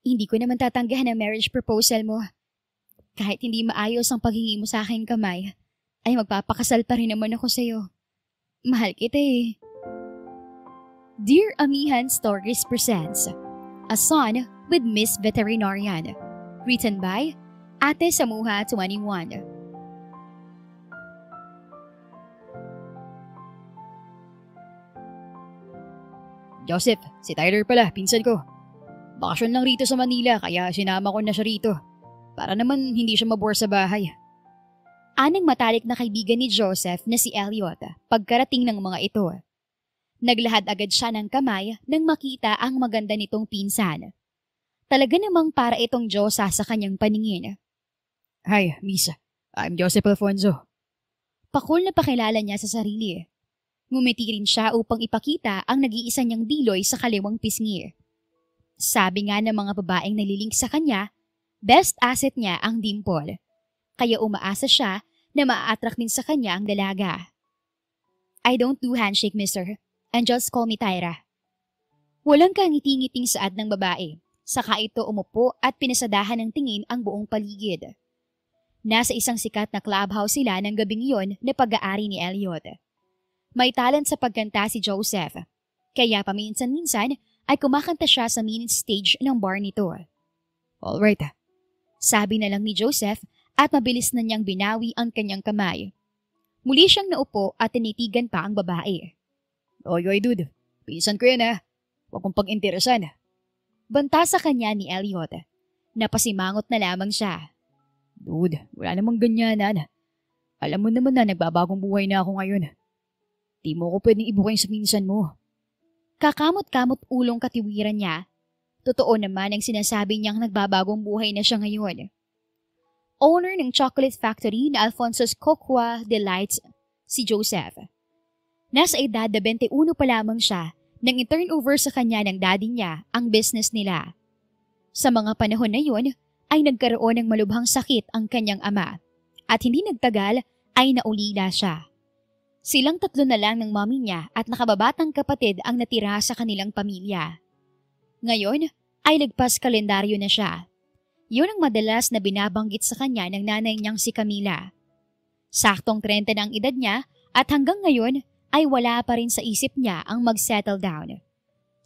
Hindi ko naman tatanggihan ang marriage proposal mo. Kahit hindi maayos ang paghingi mo sa aking kamay, ay magpapakasal pa rin naman ako sa'yo. Mahal kita eh. Dear Amihan Stories presents A Son with Miss Veterinarian. Written by Ate Samuha 21. Joseph, si Tyler pala, pinsan ko. Bakasyon lang rito sa Manila kaya sinama ko na siya rito. Para naman hindi siya mabore sa bahay. Anang matalik na kaibigan ni Joseph na si Elliot pagkarating ng mga ito. Naglahad agad siya ng kamay nang makita ang maganda nitong pinsan. Talaga namang para itong Diyosa sa kanyang paningin. Hi, Miss. I'm Joseph Alfonso. Pakul na pakilala niya sa sarili. Ngumiti rin siya upang ipakita ang nag-iisa niyang diloy sa kaliwang pisngi. Sabi nga ng mga babaeng nalilink sa kanya, best asset niya ang dimple. Kaya umaasa siya na maa-attract din sa kanya ang dalaga. I don't do handshake, mister. And just call me Tyra. Walang kangiti-ngiting saad ng babae. Saka ito umupo at pinasadahan ng tingin ang buong paligid. Nasa isang sikat na clubhouse sila ng gabing iyon na pag-aari ni Elliot. May talent sa pagkanta si Joseph. Kaya paminsan-minsan ay kumakanta siya sa main stage ng bar nito. Alright. Sabi na lang ni Joseph at mabilis na niyang binawi ang kanyang kamay. Muli siyang naupo at tinitigan pa ang babae. Oy, dude. Pinsan ko yan ha. Huwag kong pag-interesan. Banta sa kanya ni Elliot. Napasimangot na lamang siya. Dude, wala namang ganyanan. Alam mo naman na nagbabagong buhay na ako ngayon. Di mo ko pwedeng ibukain sa pinsan mo. Kakamot-kamot ulong katiwiran niya. Totoo naman ang sinasabi niyang nagbabagong buhay na siya ngayon. Owner ng chocolate factory na Alfonso's Cocoa Delights, si Joseph. Nasa edad na 21 pa lamang siya nang i-turnover sa kanya ng daddy niya ang business nila. Sa mga panahon na yun, ay nagkaroon ng malubhang sakit ang kanyang ama at hindi nagtagal ay naulila siya. Silang tatlo na lang ng mommy niya at nakababatang kapatid ang natira sa kanilang pamilya. Ngayon ay lagpas kalendaryo na siya. Yun ang madalas na binabanggit sa kanya ng nanay niyang si Camila. Saktong 30 na ang edad niya at hanggang ngayon ay wala pa rin sa isip niya ang mag-settle down.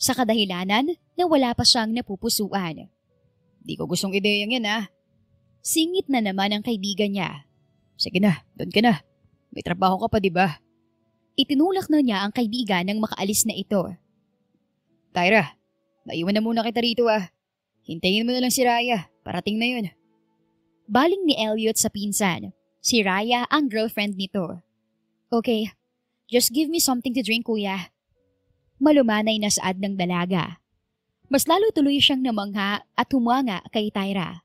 Sa kadahilanan na wala pa siyang napupusuan. Di ko gustong ideyang yan ha. Singit na naman ang kaibigan niya. Sige na, doon ka na. May trabaho ka pa diba? Itinulak na niya ang kaibigan nang makaalis na ito. Tyra, naiwan na muna kita rito ah. Hintayin mo na lang si Raya. Parating na yun. Baling ni Elliot sa pinsan. Si Raya ang girlfriend nito. Okay, just give me something to drink, kuya. Malumanay na saad ng dalaga. Mas lalo tuloy siyang namangha at humanga kay Tyra.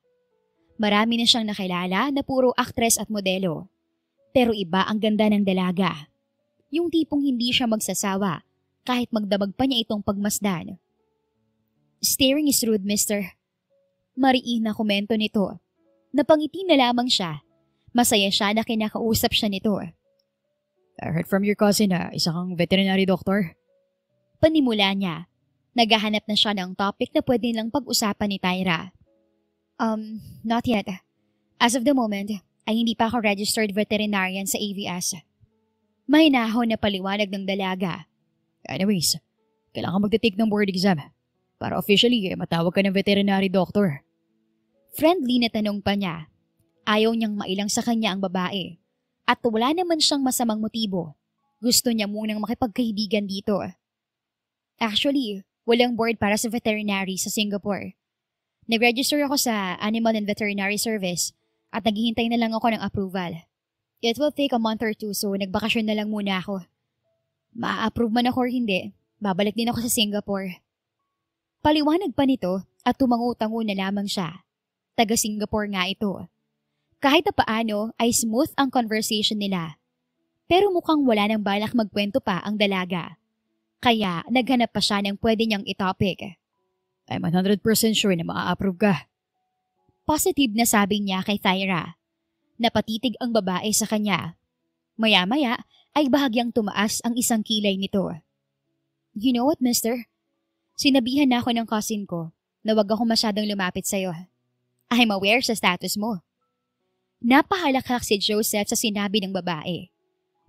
Marami na siyang nakilala na puro aktres at modelo. Pero iba ang ganda ng dalaga. Yung tipong hindi siya magsasawa kahit magdamag pa niya itong pagmasdan. Staring is rude, mister. Mariin na komento nito. Napangiti na lamang siya. Masaya siya na kinakausap siya nito. I heard from your cousin na isa kang veterinary doctor. Panimula niya. Naghahanap na siya ng topic na pwede lang pag-usapan ni Tyra. Not yet. As of the moment, ay hindi pa ako registered veterinarian sa AVS. May nahon na paliwanag ng dalaga. Anyways, kailangan magte-take ng board exam para officially matawag ka ng veterinary doctor. Friendly na tanong pa niya. Ayaw niyang mailang sa kanya ang babae. At wala naman siyang masamang motibo. Gusto niya munang makipagkaibigan dito. Actually, walang board para sa veterinary sa Singapore. Nag-register ako sa Animal and Veterinary Service at naghihintay na lang ako ng approval. It will take a month or two so nagbakasyon na lang muna ako. Ma-approve man ako or hindi, babalik din ako sa Singapore. Paliwanag pa nito at tumangu-tango na lamang siya. Taga-Singapore nga ito. Kahit na paano ay smooth ang conversation nila. Pero mukhang wala nang balak magkwento pa ang dalaga. Kaya naghanap pa siya ng pwede niyang itopic. I'm 100% sure na maa-approve ka. Positive na sabi niya kay Tyra. Napatitig ang babae sa kanya. Maya-maya ay bahagyang tumaas ang isang kilay nito. You know what, mister? Sinabihan na ako ng cousin ko na wag ako masyadong lumapit sa'yo. I'm aware sa status mo. Napahalakak si Joseph sa sinabi ng babae.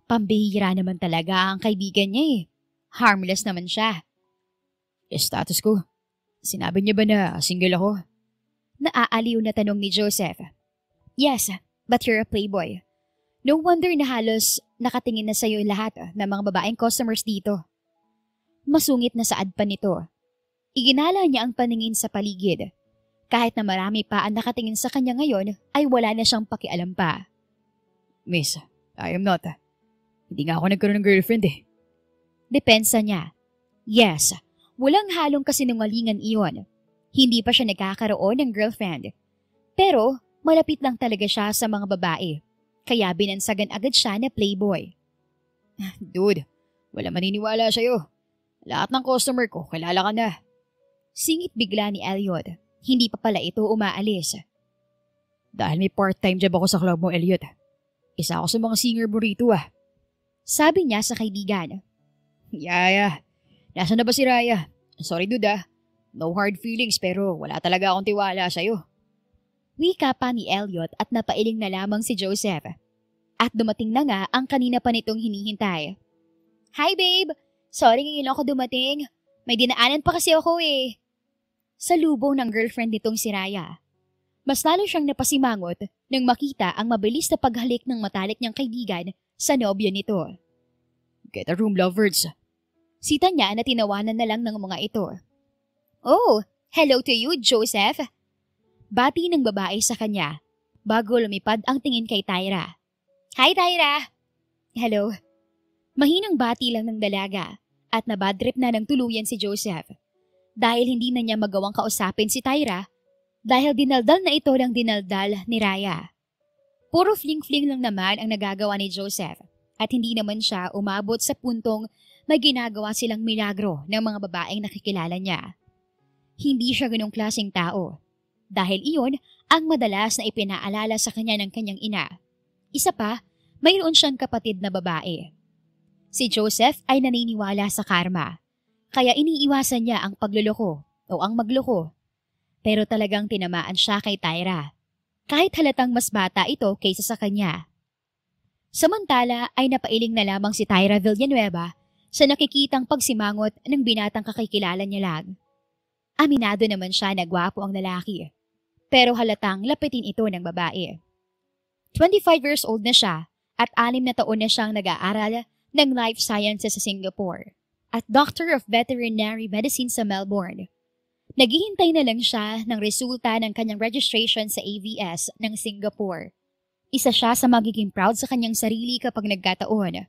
Pambihira naman talaga ang kaibigan niya eh. Harmless naman siya. Status ko? Sinabi niya ba na single ako? Naaaliw na tanong ni Joseph. Yes, but you're a playboy. No wonder na halos nakatingin na sa'yo lahat ng mga babaeng customers dito. Masungit na saad pa nito. Iginala niya ang paningin sa paligid. Kahit na marami pa ang nakatingin sa kanya ngayon, ay wala na siyang pakialam pa. Miss, I am not. Hindi nga ako nagkaroon ng girlfriend eh. Depensa niya. Yes, walang halong kasinungalingan iyon. Hindi pa siya nagkakaroon ng girlfriend. Pero malapit lang talaga siya sa mga babae. Kaya binansagan agad siya na playboy. Dude, wala maniniwala sa'yo. Lahat ng customer ko, kilala ka na. Singit bigla ni Elliot. Hindi pa pala ito umaalis. Dahil may part-time job ako sa club mo, Elliot. Isa ako sa mga singer mo rito ah. Sabi niya sa kaibigan. Yaya, nasaan na ba si Raya? Sorry dude ah. No hard feelings pero wala talaga akong tiwala sa'yo. Wika pa ni Elliot at napailing na lamang si Joseph. At dumating na nga ang kanina pa nitong hinihintay. Hi babe! Sorry ngayon ako dumating. May dinaanan pa kasi ako eh. Sa lubong ng girlfriend nitong si Raya. Mas lalo siyang napasimangot nang makita ang mabilis na paghalik ng matalik niyang kaibigan sa nobya nito. Get a room, lovebirds. Sita niya na tinawanan na lang ng mga ito. Oh, hello to you, Joseph. Bati ng babae sa kanya bago lumipad ang tingin kay Tyra. Hi, Tyra! Hello. Mahinang bati lang ng dalaga at nabadrip na ng tuluyan si Joseph dahil hindi na niya magawang kausapin si Tyra dahil dinaldal na ito ng dinaldal ni Raya. Puro fling-fling lang naman ang nagagawa ni Joseph at hindi naman siya umabot sa puntong may ginagawa silang milagro ng mga babaeng nakikilala niya. Hindi siya ganong klaseng tao. Dahil iyon ang madalas na ipinaalala sa kanya ng kanyang ina. Isa pa, mayroon siyang kapatid na babae. Si Joseph ay naniniwala sa karma, kaya iniiwasan niya ang pagluloko o ang magloko. Pero talagang tinamaan siya kay Tyra, kahit halatang mas bata ito kaysa sa kanya. Samantala ay napailing na lamang si Tyra Villanueva sa nakikitang pagsimangot ng binatang kakikilala niya lang. Aminado naman siya na gwapo ang lalaki. Pero halatang lapitin ito ng babae. 25 years old na siya at 6 na taon na siyang nag-aaral ng life sciences sa Singapore at Doctor of Veterinary Medicine sa Melbourne. Naghihintay na lang siya ng resulta ng kanyang registration sa AVS ng Singapore. Isa siya sa magiging proud sa kanyang sarili kapag nagkataon.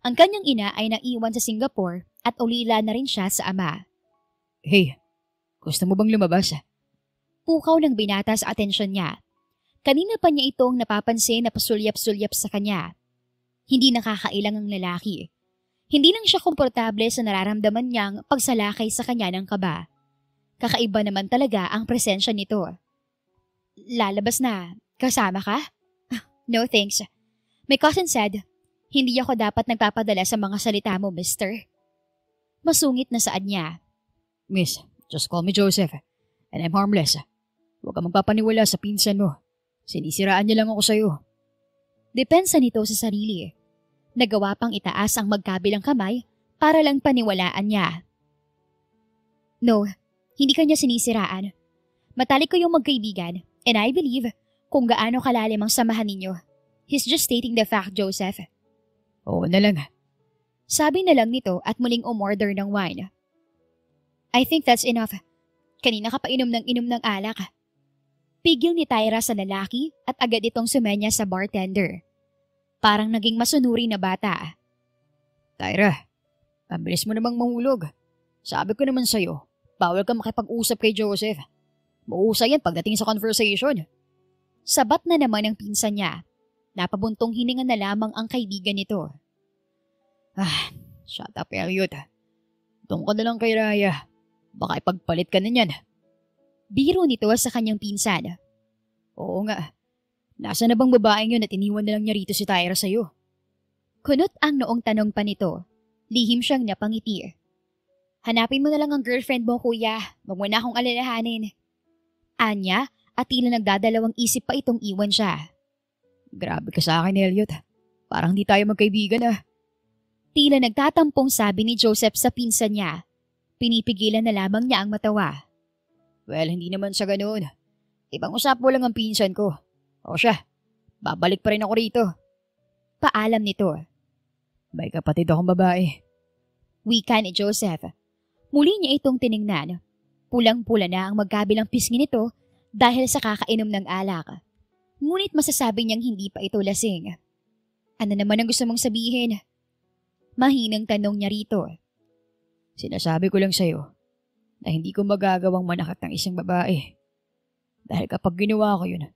Ang kanyang ina ay naiwan sa Singapore at ulila na rin siya sa ama. Hey, gusto mo bang lumabas? Pukaw ng binata sa atensyon niya. Kanina pa niya itong napapansin na pasulyap-sulyap sa kanya. Hindi nakakailang ang lalaki. Hindi lang siya komportable sa nararamdaman niyang pagsalakay sa kanya ng kaba. Kakaiba naman talaga ang presensya nito. Lalabas na. Kasama ka? No thanks. My cousin said, hindi ako dapat nagpapadala sa mga salita mo, mister. Masungit na saad niya. Miss, just call me Joseph. And I'm harmless. Huwag ka magpapaniwala sa pinsan mo. Sinisiraan niya lang ako sa'yo. Depensa nito sa sarili. Nagawa pang itaas ang magkabilang kamay para lang paniwalaan niya. No, hindi kanya sinisiraan. Matalik ko yung magkaibigan and I believe kung gaano kalalim ang samahan ninyo. He's just stating the fact, Joseph. Oo na lang. Sabi na lang nito at muling umorder ng wine. I think that's enough. Kanina ka pa inom ng alak. Pigil ni Tyra sa lalaki at agad itong sumenya sa bartender. Parang naging masunuri na bata. Tyra, ang bilis mo namang mahulog. Sabi ko naman sa'yo, bawal ka makipag-usap kay Joseph. Mausay yan pagdating sa conversation. Sabat na naman ang pinsan niya. Napabuntong hininga na lamang ang kaibigan nito. Shut up, Elliot. Doon ka na lang kay Raya. Baka ipagpalit ka na niyan. Biro nito sa kanyang pinsan. Oo nga. Nasaan na bang babaeng yun at iniwan na lang niya rito si Tyra sa'yo? Kunot ang noong tanong pa nito. Lihim siyang napangiti. Hanapin mo na lang ang girlfriend mo, kuya. Huwag mo na akong alalahanin. Anya at tila nagdadalawang isip pa itong iwan siya. Grabe ka sa akin, Elliot. Parang di tayo magkaibigan ah. Tila nagtatampong sabi ni Joseph sa pinsan niya. Pinipigilan na lamang niya ang matawa. Well, hindi naman sa ganoon. Ibang usap mo lang ang pinsan ko. O siya, babalik pa rin ako rito. Paalam nito. May kapatid akong babae. Wika ni Joseph. Muli niya itong tiningnan. Pulang-pula na ang magkabilang pisngi nito dahil sa kakainom ng alak. Ngunit masasabi niyang hindi pa ito lasing. Ano naman ang gusto mong sabihin? Mahinang tanong niya rito. Sinasabi ko lang sa'yo na hindi ko magagawang manakit ng isang babae. Dahil kapag ginawa ko yun,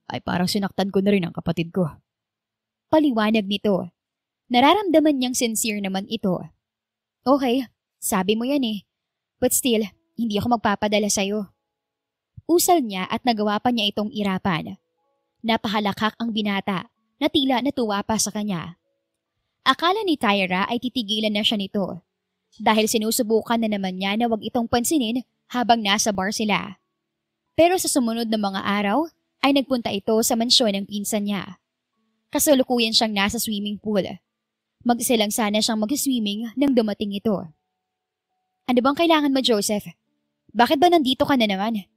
ay parang sinaktan ko na rin ang kapatid ko. Paliwanag nito. Nararamdaman niyang sincere naman ito. Okay, sabi mo yan eh. But still, hindi ako magpapadala sa'yo. Usal niya at nagawa pa niya itong irapan. Napahalakak ang binata na tila natuwa pa sa kanya. Akala ni Tyra ay titigilan na siya nito dahil sinusubukan na naman niya na wag itong pansinin habang nasa bar sila. Pero sa sumunod na mga araw ay nagpunta ito sa mansyon ng pinsan niya. Kasalukuyan siyang nasa swimming pool. Mag-isa lang sana siyang mag-swimming nang dumating ito. Ano bang kailangan mo, Joseph? Bakit ba nandito ka na naman?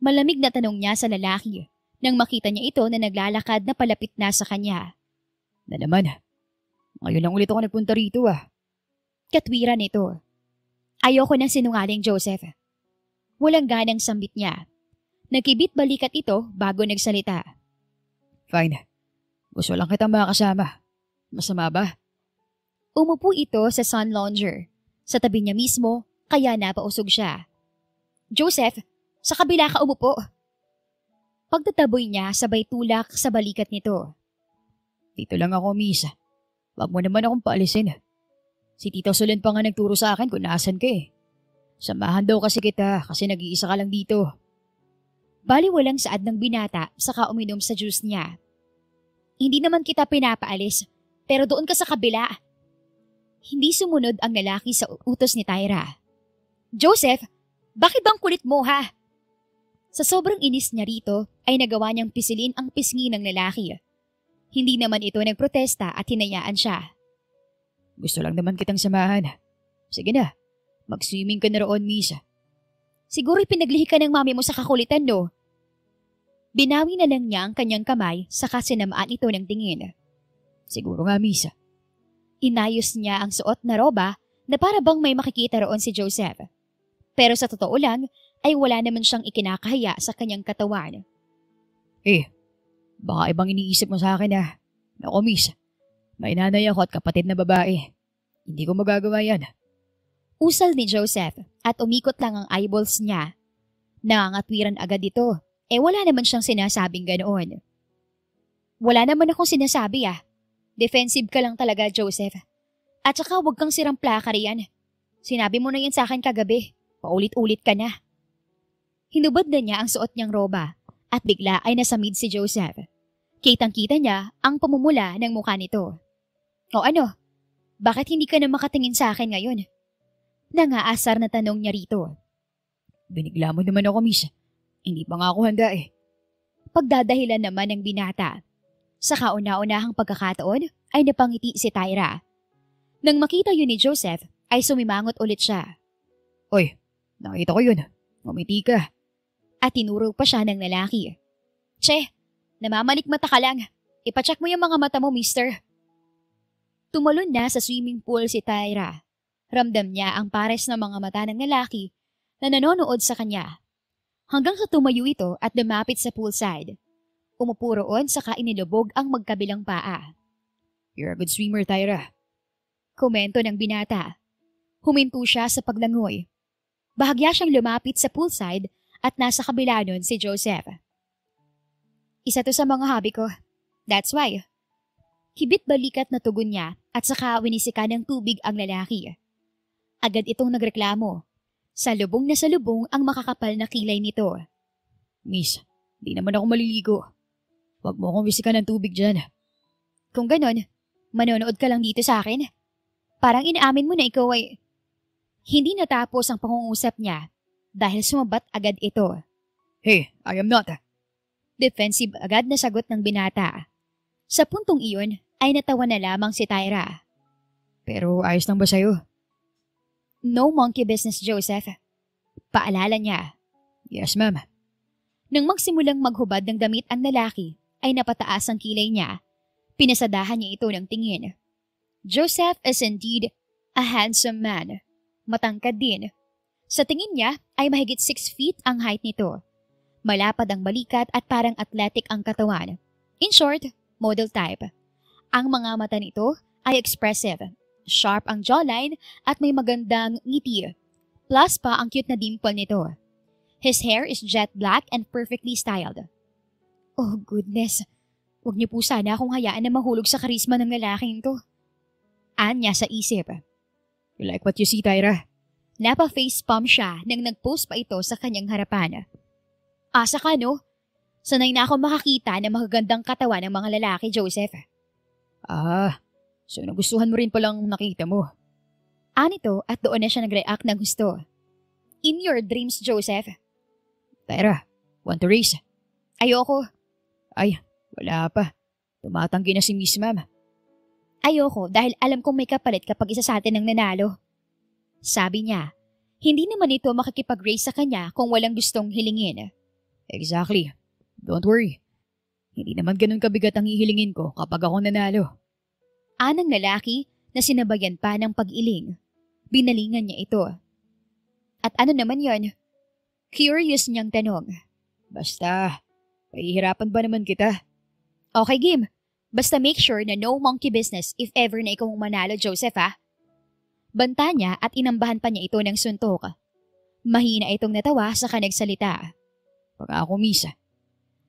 Malamig na tanong niya sa lalaki nang makita niya ito na naglalakad na palapit na sa kanya. Na naman, ngayon lang ulit ako nagpunta rito ah. Katwiran nito. Ayoko ng sinungaling, Joseph. Walang ganang sambit niya. Nagkibit balikat ito bago nagsalita. Fine. Gusto lang kitang makasama. Masama ba? Umupo ito sa sun lounger. Sa tabi niya mismo, kaya napausog siya. Joseph, sa kabila ka umupo. Pagtataboy niya sabay tulak sa balikat nito. Dito lang ako, miss. Wag mo naman akong paalisin. Si Tito Solen pa nga nagturo sa akin kung nasan ka eh. Samahan daw kasi kita kasi nag-iisa ka lang dito. Bali walang saad ng binata saka uminom sa juice niya. Hindi naman kita pinapaalis, pero doon ka sa kabila. Hindi sumunod ang lalaki sa utos ni Tyra. Joseph, bakit bang kulit mo ha? Sa sobrang inis niya rito ay nagawa niyang pisilin ang pisngi ng lalaki. Hindi naman ito nagprotesta at hinayaan siya. Gusto lang naman kitang samahan. Sige na, mag-swimming ka na roon, miss. Siguro pinaglihi ka ng mami mo sa kakulitan, no? Binawi na lang niya ang kanyang kamay saka sinamaan ito ng tingin. Siguro nga, miss. Inayos niya ang suot na roba na para bang may makikita roon si Joseph. Pero sa totoo lang ay wala naman siyang ikinakahiya sa kanyang katawan. Baka ibang iniisip mo sa akin ah. Naku, miss. May nanay ako at kapatid na babae. Hindi ko magagawa yan. Usal ni Joseph at umikot lang ang eyeballs niya. Nangangatwiran agad ito. Wala naman siyang sinasabing ganoon. Wala naman akong sinasabi ah. Defensive ka lang talaga, Joseph. At saka huwag kang sirang plaka riyan. Sinabi mo na yan sa akin kagabi. Paulit-ulit ka na. Hinubad na niya ang suot niyang roba at bigla ay nasamid si Joseph. Kitang-kita niya ang pamumula ng mukha nito. O ano? Bakit hindi ka na makatingin sa akin ngayon? Nangaasar na tanong niya rito. Binigla mo naman ako, miss. Hindi pa nga ako handa eh. Pagdadahilan naman ng binata. Sa kauna-unahang pagkakataon ay napangiti si Tyra. Nang makita yun ni Joseph ay sumimangot ulit siya. Oy, nakita ko yun. Ngumiti ka. At tinuro pa siya ng lalaki. Che, namamalikmata ka lang. Ipacheck mo yung mga mata mo, mister. Tumalon na sa swimming pool si Tyra. Ramdam niya ang pares ng mga mata ng lalaki na nanonood sa kanya. Hanggang sa tumayo ito at lumapit sa poolside. Umupo roon saka inilubog ang magkabilang paa. You're a good swimmer, Tyra. Komento ng binata. Huminto siya sa paglangoy. Bahagya siyang lumapit sa poolside at nasa kabila nun si Joseph. Isa to sa mga hobby ko. That's why. Hibit balikat na tugon niya at saka winisika ng tubig ang lalaki. Agad itong nagreklamo. Salubong na salubong ang makakapal na kilay nito. Miss, di naman ako maliligo. Huwag mo akong wisikan ng tubig dyan. Kung ganon, manonood ka lang dito sa akin. Parang inaamin mo na ikaw ay... Hindi natapos ang pangungusap niya dahil sumabat agad ito. Hey, I am not. Defensive agad na sagot ng binata. Sa puntong iyon ay natawa na lamang si Tyra. Pero ayos lang ba sa'yo? No monkey business, Joseph. Paalala niya. Yes, ma'am. Nang magsimulang maghubad ng damit ang lalaki, ay napataas ang kilay niya. Pinasadahan niya ito ng tingin. Joseph is indeed a handsome man. Matangkad din. Sa tingin niya ay mahigit 6 feet ang height nito. Malapad ang balikat at parang athletic ang katawan. In short, model type. Ang mga mata nito ay expressive. Sharp ang jawline at may magandang ngiti. Plus pa ang cute na dimple nito. His hair is jet black and perfectly styled. Oh goodness, huwag niyo po sana akong hayaan na mahulog sa karisma ng lalaking to. Anya sa isip. You like what you see, Tyra? Napa-facepalm siya nang nag-post pa ito sa kanyang harapan. Asa ka, no? Sanay na ako makakita ng magagandang katawan ng mga lalaki, Joseph. So nagustuhan mo rin palang nakita mo. Anito at doon na siya nag-react ng gusto. In your dreams, Joseph. Tyra, want to race? Ayoko. Ay, wala pa. Tumatanggi na si Miss Ma'am. Ayoko dahil alam kong may kapalit kapag isa sa atin ang nanalo. Sabi niya, hindi naman ito makikipag-race sa kanya kung walang gustong hilingin. Exactly. Don't worry. Hindi naman ganun kabigat ang hihilingin ko kapag ako nanalo. Anang lalaki na sinabayan pa ng pag-iling. Binalingan niya ito. At ano naman yon? Curious niyang tanong. Basta, pahihirapan ba naman kita? Okay, game. Basta make sure na no monkey business if ever na ikaw manalo, Joseph, ha? Banta niya at inambahan pa niya ito ng suntok. Mahina itong natawa sa kanagsalita. Pangako, Miss.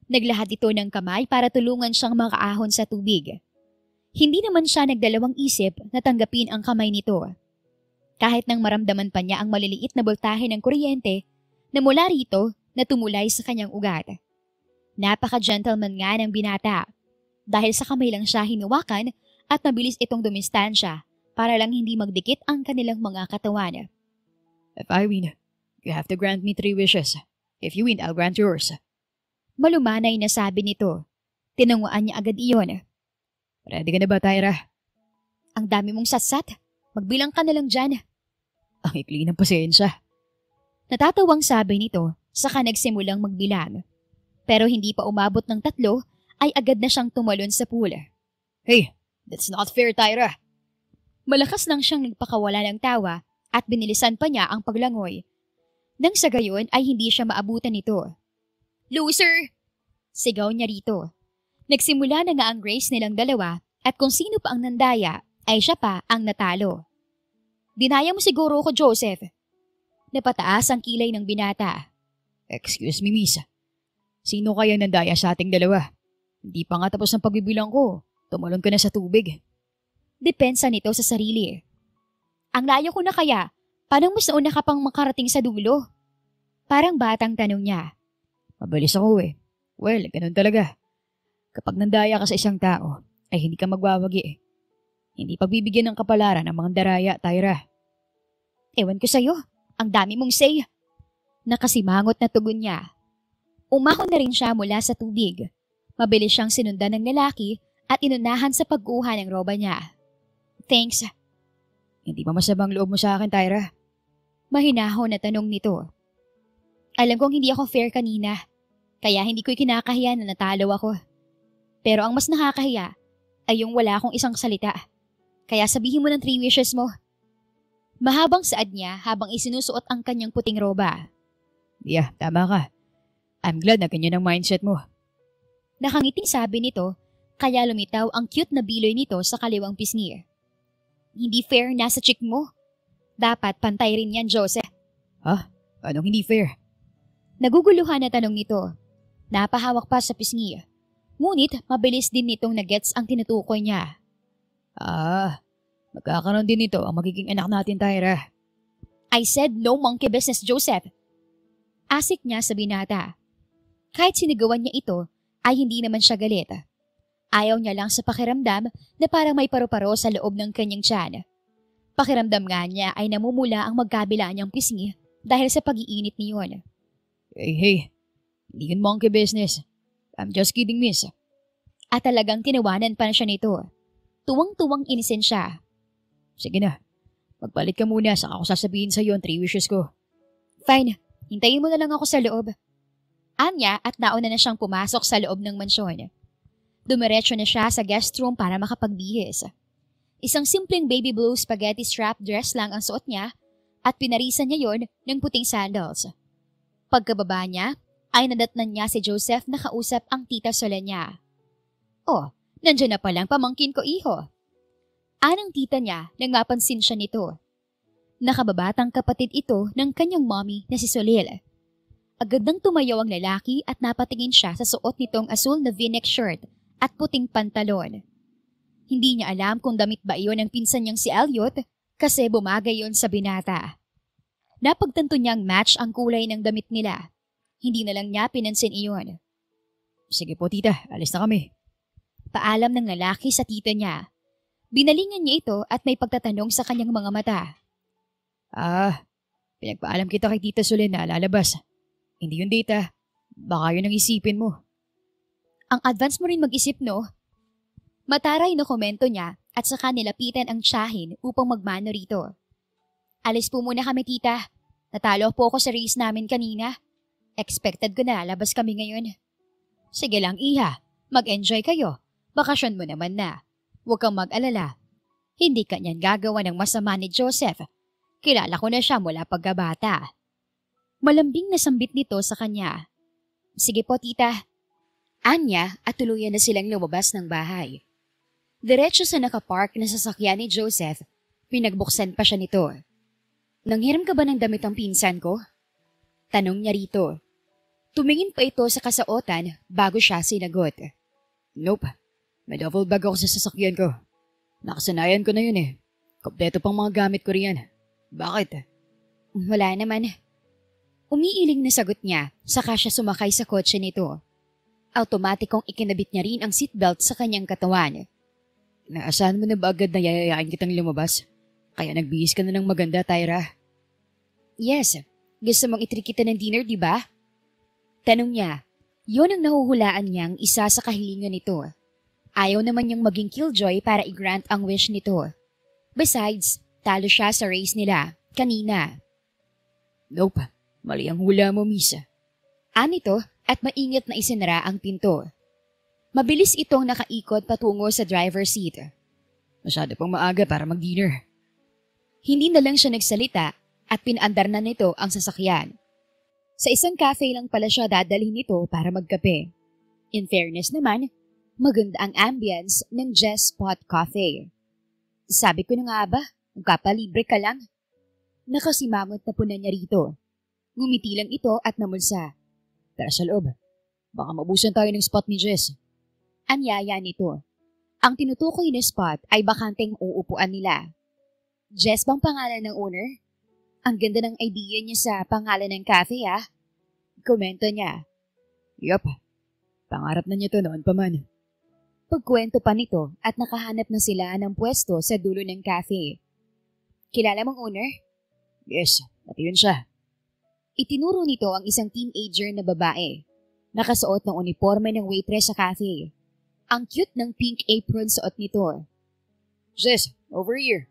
Naglahad ito ng kamay para tulungan siyang makaahon sa tubig. Hindi naman siya nagdalawang isip na tanggapin ang kamay nito. Kahit nang maramdaman pa niya ang maliliit na boltahe ng kuryente na mula rito na tumulay sa kanyang ugat. Napaka-gentleman nga ng binata dahil sa kamay lang siya hinawakan at mabilis itong dumistansya para lang hindi magdikit ang kanilang mga katawan. If I win, you have to grant me 3 wishes. If you win, I'll grant yours. Malumanay na sabi nito. Tinanguan niya agad iyon. Ready ka na ba, Tyra? Ang dami mong satsat. Magbilang ka na lang dyan. Ang ikli ng pasensya. Natatawang sabi nito saka nagsimulang magbilang. Pero hindi pa umabot ng 3 ay agad na siyang tumalon sa pool. Hey, that's not fair, Tyra. Malakas nang siyang nagpakawala ng tawa at binilisan pa niya ang paglangoy. Nang sa gayon ay hindi siya maabutan nito. Loser! Sigaw niya rito. Nagsimula na nga ang race nilang dalawa at kung sino pa ang nandaya ay siya pa ang natalo. Dinaya mo siguro ko, Joseph. Napataas ang kilay ng binata. Excuse me, Miss. Sino kaya nandaya sa ating dalawa? Hindi pa nga tapos ang pagbibilang ko. Tumalon ka na sa tubig. Depensa nito sa sarili. Ang layo ko na kaya, paano mas nauna ka pang makarating sa dulo? Parang batang tanong niya. Mabilis ako eh. Well, ganun talaga. Kapag nandaya ka sa isang tao, ay hindi ka magwawagi eh. Hindi pagbibigyan ng kapalaran ng mga daraya, Tyra. Ewan ko sa'yo, ang dami mong say. Nakasimangot na tugon niya. Umahon na rin siya mula sa tubig. Mabilis siyang sinundan ng lalaki at inunahan sa pagkuha ng roba niya. Thanks. Hindi ba masabang loob mo sa akin, Tyra? Mahinahon na tanong nito. Alam kong hindi ako fair kanina, kaya hindi ko kinakahiya na natalo ako. Pero ang mas nakakahiya ay yung wala akong isang salita. Kaya sabihin mo ng 3 wishes mo. Mahabang saad niya habang isinusuot ang kanyang puting roba. Yeah, tama ka. I'm glad na ganyan ang mindset mo. Nakangiting sabi nito, kaya lumitaw ang cute na biloy nito sa kaliwang pisngi. Hindi fair nasa chick mo. Dapat pantay rin yan, Jose. Ha? Anong hindi fair? Naguguluhan na tanong nito. Napahawak pa sa pisngi. Ngunit mabilis din nitong nagets ang tinutukoy niya. Magkakaroon din nito ang magiging anak natin, Tyra. I said no monkey business, Joseph. Asik niya sa binata. Kahit sinigawan niya ito, ay hindi naman siya galit. Ayaw niya lang sa pakiramdam na parang may paru-paro sa loob ng kanyang tiyan. Pakiramdam nga niya ay namumula ang magkabila niyang pisngi dahil sa pag-iinit niyon. Hey, hindi yun monkey business. I'm just kidding, miss. At talagang tinawanan pa na siya nito. Tuwang-tuwang inisin siya. Sige na, magpalit ka muna saka ako sasabihin sa'yo ang 3 wishes ko. Fine, hintayin mo na lang ako sa loob. Anya at nauna na siyang pumasok sa loob ng mansyon. Dumiretso na siya sa guest room para makapagbihis. Isang simpleng baby blue spaghetti strap dress lang ang suot niya at pinarisan niya yon ng puting sandals. Pagkababa niya, ay nadatnan niya si Joseph na kausap ang tita Solen niya. Oh, nandiyan na palang pamangkin ko, iho. Anang tita niya nang mapansin siya nito. Nakababatang kapatid ito ng kanyang mommy na si Solil. Agad nang tumayaw ang lalaki at napatingin siya sa suot nitong asul na v-neck shirt at puting pantalon. Hindi niya alam kung damit ba iyon ng pinsan niyang si Elliot kasi bumagay yon sa binata. Napagtanto niyang match ang kulay ng damit nila. Hindi na lang niya pinansin iyon. Sige po tita, alis na kami. Paalam ng lalaki sa tita niya. Binalingan niya ito at may pagtatanong sa kanyang mga mata. Pinagpaalam kita kay Tita Solen na lalabas. Hindi yun data. Baka yun ang isipin mo. Ang advance mo rin mag-isip, no? Mataray na komento niya at saka nilapitan ang tiyahin upang magmano rito. Alis po muna kami, tita. Natalo po ako sa race namin kanina. Expected ko na lalabas kami ngayon. Sige lang, iha. Mag-enjoy kayo. Bakasyon mo naman na. Huwag kang mag-alala. Hindi ka niyan gagawa ng masama ni Joseph. Kilala ko na siya mula pagkabata. Malambing na sambit nito sa kanya. Sige po, tita. Anya at tuluyan na silang lumabas ng bahay. Diretso sa nakapark na sasakyan ni Joseph, pinagbuksan pa siya nito. Nanghiram ka ba ng damit ang pinsan ko? Tanong niya rito. Tumingin pa ito sa kasuotan bago siya sinagot. Nope. May duffel bag ako sa sasakyan ko. Nakasanayan ko na yun eh. Kompleto pang mga gamit ko riyan. Bakit? Wala naman. Umiiling na sagot niya, saka siya sumakay sa kotse nito. Automatikong ikinabit niya rin ang seatbelt sa kanyang katawan. Naasahan mo na ba agad na yayayain kitang lumabas? Kaya nagbihis ka na ng maganda, Tyra? Yes. Gusto mong itreat kita ng dinner, di ba? Tanong niya. Yon ang nahuhulaan niyang isa sa kahilingan nito. Ayaw naman niyang maging killjoy para i-grant ang wish nito. Besides, talo siya sa race nila, kanina. Nope. Mali ang hula mo, Misa. Anito at maingat na isinara ang pinto. Mabilis itong nakaikot patungo sa driver's seat. Masyado pang maaga para mag-dinner. Hindi na lang siya nagsalita at pinaandar na nito ang sasakyan. Sa isang cafe lang pala siya dadalhin nito para magkape. In fairness naman, maganda ang ambience ng Jess Spot Cafe. Sabi ko na nga ba, magkapalibre ka lang. Nakasimangot na punan niya rito. Ngumiti lang ito at namulsa. Tara sa loob. Baka mabusan tayo ng spot ni Jess. Anyaya nito. Ang tinutukoy na spot ay bakanteng uupuan nila. Jess bang pangalan ng owner? Ang ganda ng idea niya sa pangalan ng cafe, ah. Komento niya. Yup. Pangarap na niya to noon pa man. Pagkwento pa nito at nakahanap na sila ng pwesto sa dulo ng cafe. Kilala mong owner? Yes, pati yun siya. Itinuro nito ang isang teenager na babae. Nakasuot ng uniforme ng waitress sa cafe. Ang cute ng pink apron suot nito. Jess, over here.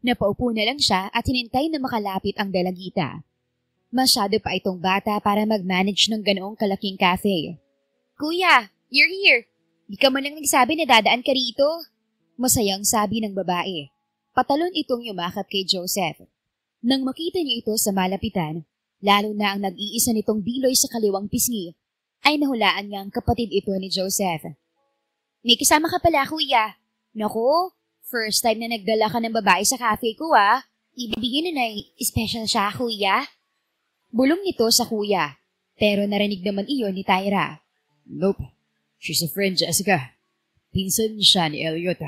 Napaupo na lang siya at hinintay na makalapit ang dalagita. Masyado pa itong bata para mag-manage ng ganoong kalaking cafe. Kuya, you're here. Di ka man lang nagsabi na dadaan ka rito. Masayang sabi ng babae. Patalon itong yumakap kay Joseph. Nang makita niya ito sa malapitan, lalo na ang nag-iisa nitong biloy sa kaliwang pisngi, ay nahulaan niya ang kapatid ito ni Joseph. May kasama ka pala, kuya. Naku, first time na nagdala ka ng babae sa cafe ko, ah. Ibibigin na special siya, kuya. Bulong nito sa kuya, pero narinig naman iyon ni Tyra. Nope. She's a friend, Jessica. Pinsan siya ni Elliot.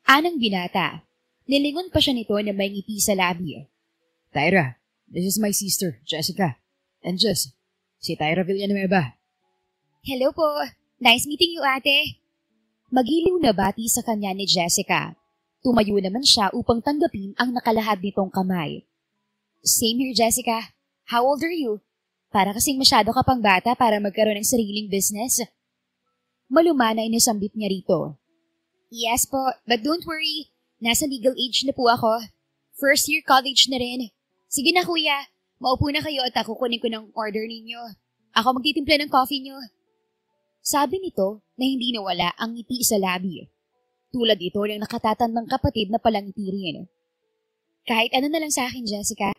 Anang binata. Nilingon pa siya nito na may ngiti sa labi. Tyra, this is my sister, Jessica. And Jess, si Tyra Villanueva. Hello po. Nice meeting you, ate. Magiliw na bati sa kanya ni Jessica. Tumayo naman siya upang tanggapin ang nakalahad nitong kamay. Same here, Jessica. How old are you? Para kasing masyado ka pang bata para magkaroon ng sariling business. Malumana ay nasambit niya rito. Yes po, but don't worry. Nasa legal age na po ako. First year college na rin. Sige na kuya, maupo na kayo at ako kunin ko ng order ninyo. Ako magtitimpla ng coffee nyo. Sabi nito na hindi nawala ang ngiti sa labi. Tulad ito ng nakatatandang kapatid na palangiti rin. Kahit ano na lang sa akin, Jessica.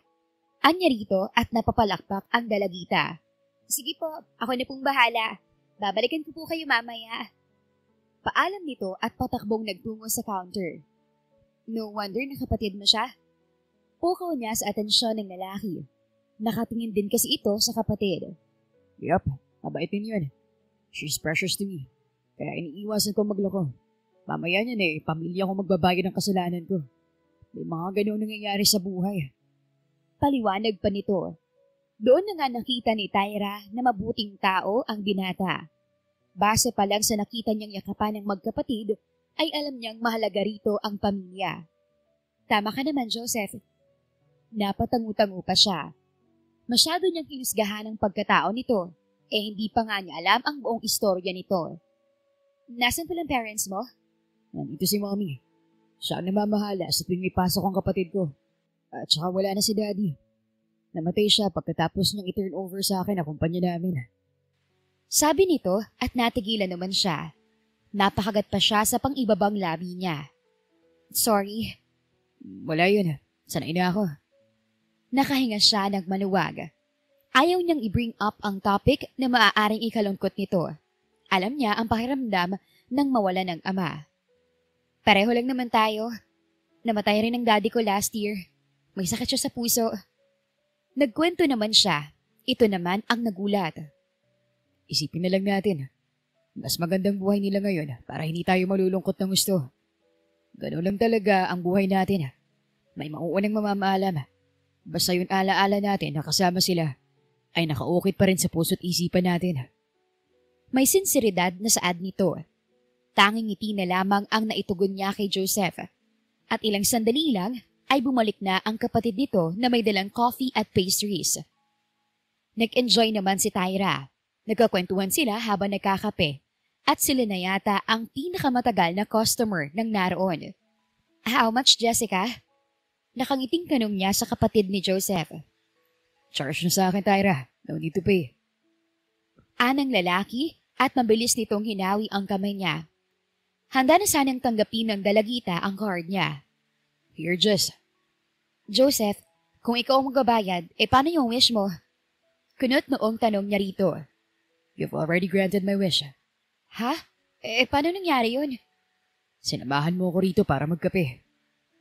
Anya rito at napapalakpak ang dalagita. Sige po, ako na pong bahala. Babalikan ko po kayo mamaya. Paalam nito at patakbong nagtungo sa counter. No wonder na kapatid mo siya. Pukaw niya sa atensyon ng lalaki. Nakatingin din kasi ito sa kapatid. Yup, mabait din yun. She's precious to me. Kaya iniiwasan ko magloko. Mamaya niyan pamilya ko magbabayad ng kasalanan ko. May mga ganoong nangyayari sa buhay. Paliwanag pa nito. Doon na nga nakita ni Tyra na mabuting tao ang binata. Base pa lang sa nakita niyang yakapan ng magkapatid, ay alam niyang mahalaga rito ang pamilya. Tama ka naman, Joseph. Napatangu-tangu pa siya. Masyado niyang hinusgahan ang pagkatao nito, hindi pa nga niya alam ang buong istorya nito. Nasaan palang parents mo? Nandito si Mommy. Siya ang namamahala sa tuwing may pasok ang kapatid ko. At saka wala na si Daddy. Namatay siya pagkatapos niyang i-turn over sa akin ang kumpanya namin. Sabi nito at natigilan naman siya. Napakagat pa siya sa pang-ibabang labi niya. Sorry. Wala yun. Sanay na ako. Nakahinga siya ng maluwag. Ayaw niyang i-bring up ang topic na maaaring ikalungkot nito. Alam niya ang pakiramdam ng mawala ng ama. Pareho lang naman tayo. Namatay rin ang daddy ko last year. May sakit siya sa puso. Nagkwento naman siya. Ito naman ang nagulat. Isipin na lang natin. Mas magandang buhay nila ngayon para hindi tayo malulungkot ng gusto. Ganun lang talaga ang buhay natin. May mauunang mamamaalam. Basta yun alaala natin na kasama sila ay nakaukit pa rin sa puso't isipan natin. May sinseridad na saad nito. Tanging ngiti na lamang ang naitugon niya kay Joseph. At ilang sandali lang ay bumalik na ang kapatid nito na may dalang coffee at pastries. Nag-enjoy naman si Tyra. Nagkakwentuhan sila habang nagkakape. At sila na yata ang pinakamatagal na customer ng naroon. How much, Jessica? Nakangiting tanong niya sa kapatid ni Joseph. Charge na sa akin, Tyra. No need to pay. Anang lalaki at mabilis nitong hinawi ang kamay niya. Handa na sanang tanggapin ng dalagita ang card niya. Here, Jess. Joseph, kung ikaw ang magbabayad, paano yung wish mo? Kunot noong tanong niya rito. You've already granted my wish. Ha? Paano nangyari yun? Sinamahan mo ako rito para magkape.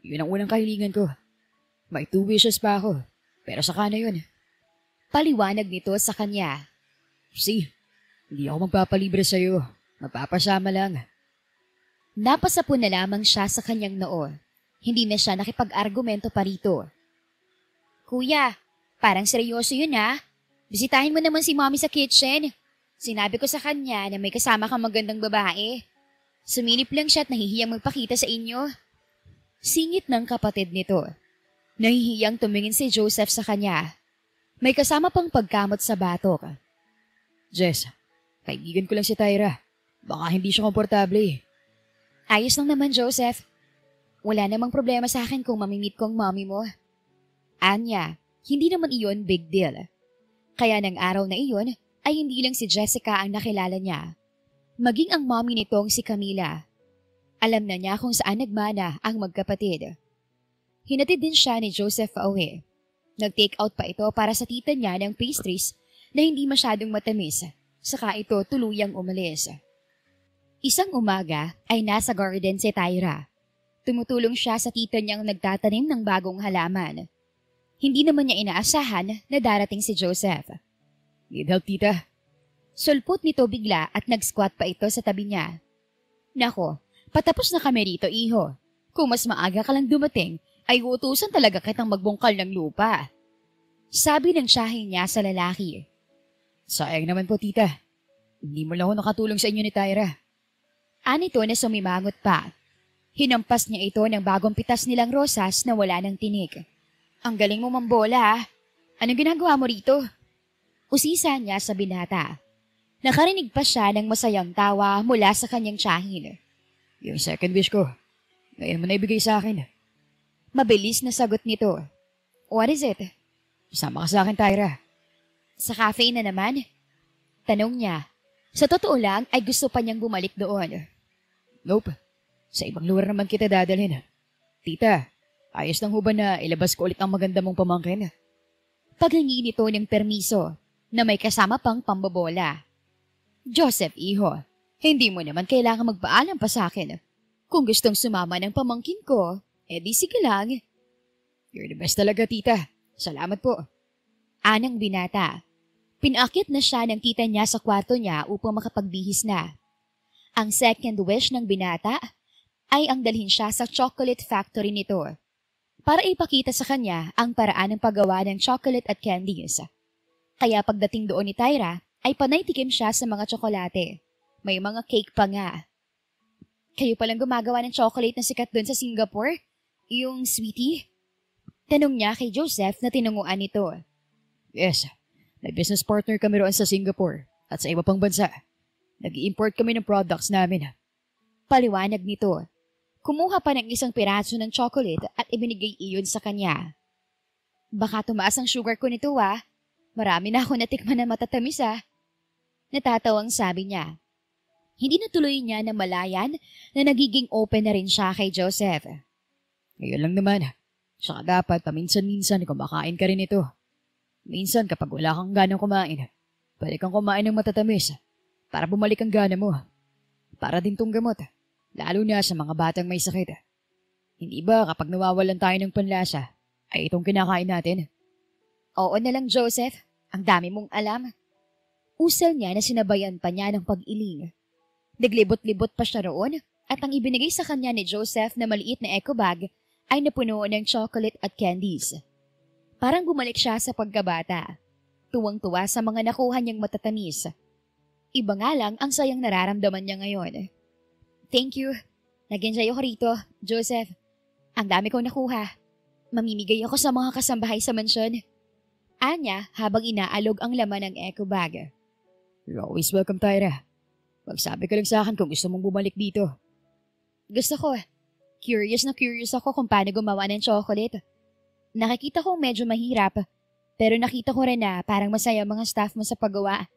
Yun ang unang kahilingan ko. May 2 wishes pa ako, pero saka na yun. Paliwanag nito sa kanya. See, hindi ako magpapalibre sa'yo. Magpapasama lang. Napasapon na lamang siya sa kanyang noo. Hindi na siya nakipag-argumento pa rito. Kuya, parang seryoso yun ha. Bisitahin mo naman si Mommy sa kitchen. Sinabi ko sa kanya na may kasama kang magandang babae. Sumilip lang siya at nahihiyang magpakita sa inyo. Singit ng kapatid nito. Nahihiyang tumingin si Joseph sa kanya. May kasama pang pagkamot sa batok. Jess, kaibigan ko lang si Tyra. Baka hindi siya komportable. Ayos lang naman, Joseph. Wala namang problema sa akin kung mamimit ko ang mommy mo. Anya, hindi naman iyon big deal. Kaya ng araw na iyon ay hindi lang si Jessica ang nakilala niya. Maging ang mommy nitong si Camila. Alam na niya kung saan nagmana ang magkapatid. Hinatid din siya ni Joseph pauwi. Nag-take out pa ito para sa tita niya ng pastries na hindi masyadong matamis, saka ito tuluyang umalis. Isang umaga ay nasa garden si Tyra. Tumutulong siya sa tita niyang nagtatanim ng bagong halaman. Hindi naman niya inaasahan na darating si Joseph. Need help, tita? Sulpot nito bigla at nag-squat pa ito sa tabi niya. Nako, patapos na kami rito, iho. Kung mas maaga ka lang dumating, ay utusan talaga kitang magbungkal ng lupa. Sabi ng tiyahin niya sa lalaki. Sayang naman po, tita. Hindi mo lang ako nakatulong sa inyo ni Tyra. Anito na sumimangot pa. Hinampas niya ito ng bagong pitas nilang rosas na wala ng tinik. Ang galing mo mambola ah. Anong ginagawa mo rito? Usisa niya sa binata. Nakarinig pa siya ng masayang tawa mula sa kanyang tiyahin. Yung second wish ko, ngayon mo na ibigay sa akin. Mabilis na sagot nito. What is it? Sama ka sa akin, Tyra. Sa cafe na naman? Tanong niya. Sa totoo lang ay gusto pa niyang bumalik doon. Nope. Sa ibang lugar naman kita dadalhin. Tita, ayos lang ho ba na ilabas ko ulit ang maganda mong pamangkin? Paghingi nito ng permiso na may kasama pang pambobola. Joseph, iho, hindi mo naman kailangan magpaalam pa sa akin. Kung gustong sumama ng pamangkin ko, edi sige lang. You're the best talaga, tita. Salamat po. Anang binata. Pinakit na siya ng tita niya sa kwarto niya upang makapagbihis na. Ang second wish ng binata ay ang dalhin siya sa chocolate factory nito para ipakita sa kanya ang paraan ng paggawa ng chocolate at candies. Kaya pagdating doon ni Tyra, ay panay tikim siya sa mga tsokolate. May mga cake pa nga. Kayo palang gumagawa ng chocolate na sikat doon sa Singapore? Yung sweetie? Tanong niya kay Joseph na tinunguan nito. Yes, may business partner kami roon sa Singapore at sa iba pang bansa. Nag-i-import kami ng products namin. Paliwanag nito. Kumuha pa ng isang piraso ng chocolate at ibinigay iyon sa kanya. Baka tumaas ang sugar ko nito ah. Marami na ako natikman na matatamis ah. Natatawang sabi niya. Hindi natuloy niya na malayan na nagiging open na rin siya kay Joseph. Ngayon lang naman. Saka dapat paminsan-minsan kumakain ka rin ito. Minsan kapag wala kang ganang kumain, pwede kang kumain ng matatamis para bumalik ang gana mo. Para din tong gamot. Lalo na sa mga batang may sakit. Hindi ba kapag nawawalan tayo ng panlasa, ay itong kinakain natin? Oo na lang, Joseph. Ang dami mong alam. Usal niya na sinabayan pa niya ng pag-iling. Naglibot-libot pa siya roon at ang ibinigay sa kanya ni Joseph na maliit na eco bag ay napuno ng chocolate at candies. Parang bumalik siya sa pagkabata. Tuwang-tuwa sa mga nakuha niyang matatamis. Iba nga lang ang sayang nararamdaman niya ngayon. Thank you. Nag-enjoy ako rito, Joseph. Ang dami kong nakuha. Mamimigay ako sa mga kasambahay sa mansyon. Anya habang inaalog ang laman ng eco bag. You're always welcome, Tyra. Magsabi ka lang sa akin kung gusto mong bumalik dito. Gusto ko. Curious na curious ako kung paano gumawa ng chocolate. Nakikita ko medyo mahirap, pero nakita ko rin na parang masaya mga staff mo sa paggawa.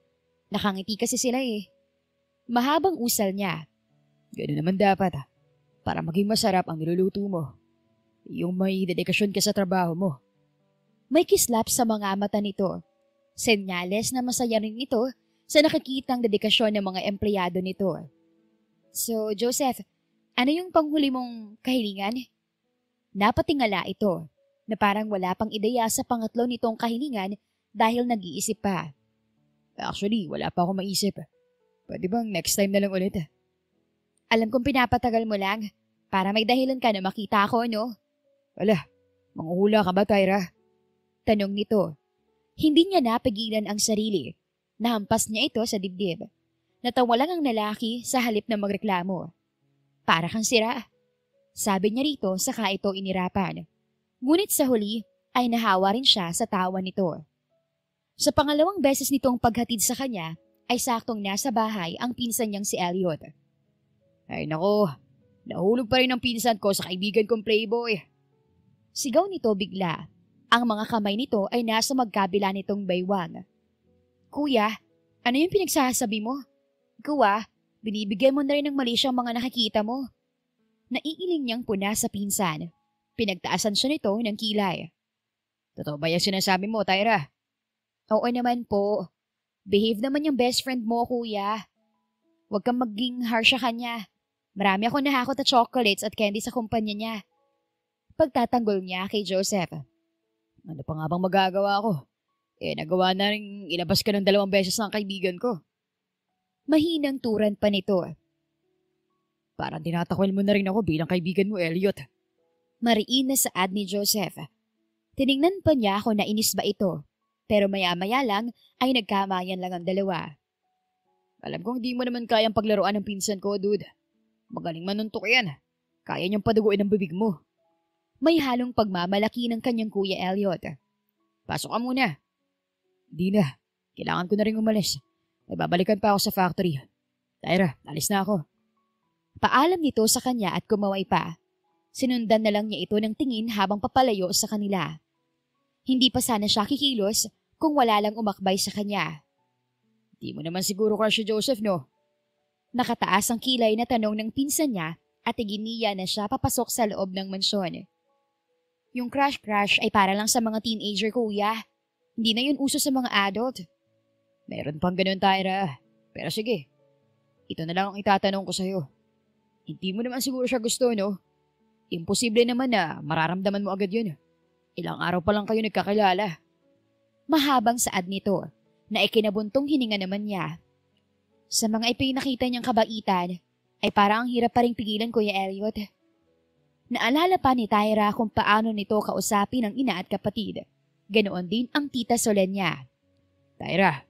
Nakangiti kasi sila eh. Mahabang usal niya. Ganun naman dapat para maging masarap ang niluluto mo. Yung may dedikasyon ka sa trabaho mo. May kislap sa mga mata nito. Senyales na masaya rin ito sa nakikitang dedikasyon ng mga empleyado nito. So, Joseph, ano yung panghuli mong kahilingan? Napatingala ito na parang wala pang ideya sa pangatlo nitong kahilingan dahil nag-iisip pa. Actually, wala pa akong maisip. Pwede bang next time na lang ulit? Alam kong pinapatagal mo lang para may dahilan ka na makita ako, no? Wala, manghuhula ka ba, Tyra? Tanong nito. Hindi niya napigilan ang sarili. Nahampas niya ito sa dibdib. Natawa lang ang lalaki sa halip na magreklamo. Para kang sira. Sabi niya rito saka ito inirapan. Ngunit sa huli ay nahawa rin siya sa tawa nito. Sa pangalawang beses nitong paghatid sa kanya ay saktong nasa bahay ang pinsan niyang si Elliot. Ay nako, nahulog pa rin ang pinsan ko sa kaibigan kong playboy. Sigaw nito bigla. Ang mga kamay nito ay nasa magkabila nitong baywang. Kuya, ano yung pinagsasabi mo? Kuya, binibigyan mo na rin ng mali siyang mga nakikita mo. Naiiling niyang puna sa pinsan. Pinagtaasan siya nito ng kilay. Totoo ba yung sinasabi mo, Tyra? Oo naman po. Behave naman yung best friend mo, kuya. Huwag kang maging harsh sa kanya. Marami akong nahakot na chocolates at candy sa kumpanya niya. Pagtatanggol niya kay Joseph. Ano pa nga bang magagawa ko? Nagawa na rin ilabas ka ng 2 beses ng kaibigan ko. Mahinang turan pa nito. Parang tinatakwil mo na rin ako bilang kaibigan mo, Elliot. Mariin na saad ni Joseph. Tiningnan pa niya kung nainis ba ito. Pero maya-maya lang ay nagkamayan lang ang dalawa. Alam kong di mo naman kayang paglaruan ng pinsan ko, dude. Magaling manuntok yan. Kaya niyang paduguin ang bibig mo. May halong pagmamalaki ng kanyang Kuya Elliot. Pasok ka muna. Di na. Kailangan ko na rin umalis. May babalikan pa ako sa factory. Tyra, alis na ako. Paalam nito sa kanya at kumaway pa. Sinundan na lang niya ito ng tingin habang papalayo sa kanila. Hindi pa sana siya kikilos kung wala lang umakbay sa kanya. Di mo naman siguro crush si Joseph, no? Nakataas ang kilay na tanong ng pinsan niya at iginiya na siya papasok sa loob ng mansyon. Yung crush-crush ay para lang sa mga teenager, kuya. Hindi na yun uso sa mga adult. Meron pang ganun, Tyra. Pero sige, ito na lang ang itatanong ko sa'yo. Hindi mo naman siguro siya gusto, no? Imposible naman na mararamdaman mo agad yun. Ilang araw pa lang kayo nagkakilala. Mahabang saad nito na ikinabuntong hininga naman niya. Sa mga ipinakita niyang kabaitan ay parang ang hirap pa ring pigilan, Kuya Elliot. Naalala pa ni Tyra kung paano nito kausapin ang ina at kapatid. Ganoon din ang tita Solen niya. Tyra.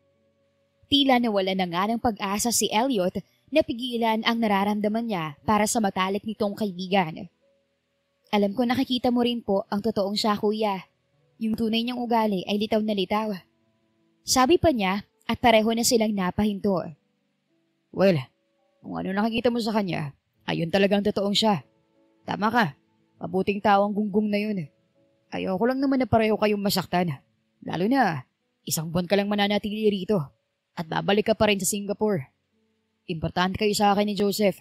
Tila nawala na nga ng pag-asa si Elliot na pigilan ang nararamdaman niya para sa matalik nitong kaibigan. Alam ko nakikita mo rin po ang totoong siya, kuya. Yung tunay niyang ugali ay litaw na litaw. Sabi pa niya at pareho na silang napahinto. Well, kung ano nakikita mo sa kanya, ayun talagang totoong siya. Tama ka, mabuting tao ang gunggong na yun. Ayoko lang naman na pareho kayong masaktan. Lalo na, isang buwan ka lang mananatili rito at babalik ka pa rin sa Singapore. Importante kayo sa akin ni Joseph.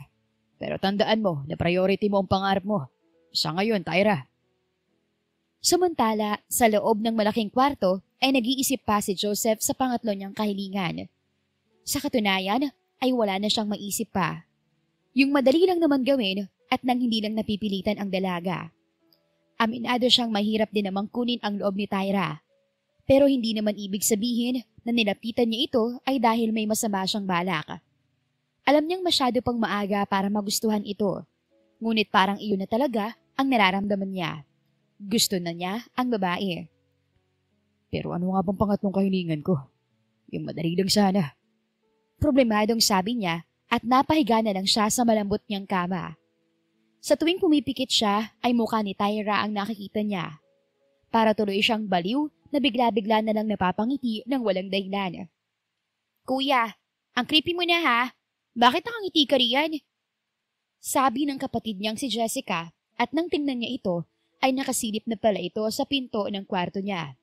Pero tandaan mo na priority mo ang pangarap mo. Sa ngayon, Tyra. Samantala, sa loob ng malaking kwarto ay nag-iisip pa si Joseph sa pangatlo niyang kahilingan. Sa katunayan, ay wala na siyang maisip pa. Yung madali lang naman gawin at nang hindi lang napipilitan ang dalaga. Aminado siyang mahirap din namang kunin ang loob ni Tyra. Pero hindi naman ibig sabihin na nilapitan niya ito ay dahil may masama siyang balak. Alam niyang masyado pang maaga para magustuhan ito. Ngunit parang iyon na talaga ang nararamdaman niya. Gusto na niya ang babae. Pero ano nga bang pangatlong kahilingan ko? Yung madali lang sana. Problemadong sabi niya at napahiga na lang siya sa malambot niyang kama. Sa tuwing pumipikit siya ay mukha ni Tyra ang nakikita niya. Para tuloy siyang baliw na bigla-bigla na lang napapangiti ng walang dahilan. Kuya, ang creepy mo na ha. Bakit nakangiti ka riyan? Sabi ng kapatid niyang si Jessica at nang tingnan niya ito ay nakasilip na pala ito sa pinto ng kwarto niya.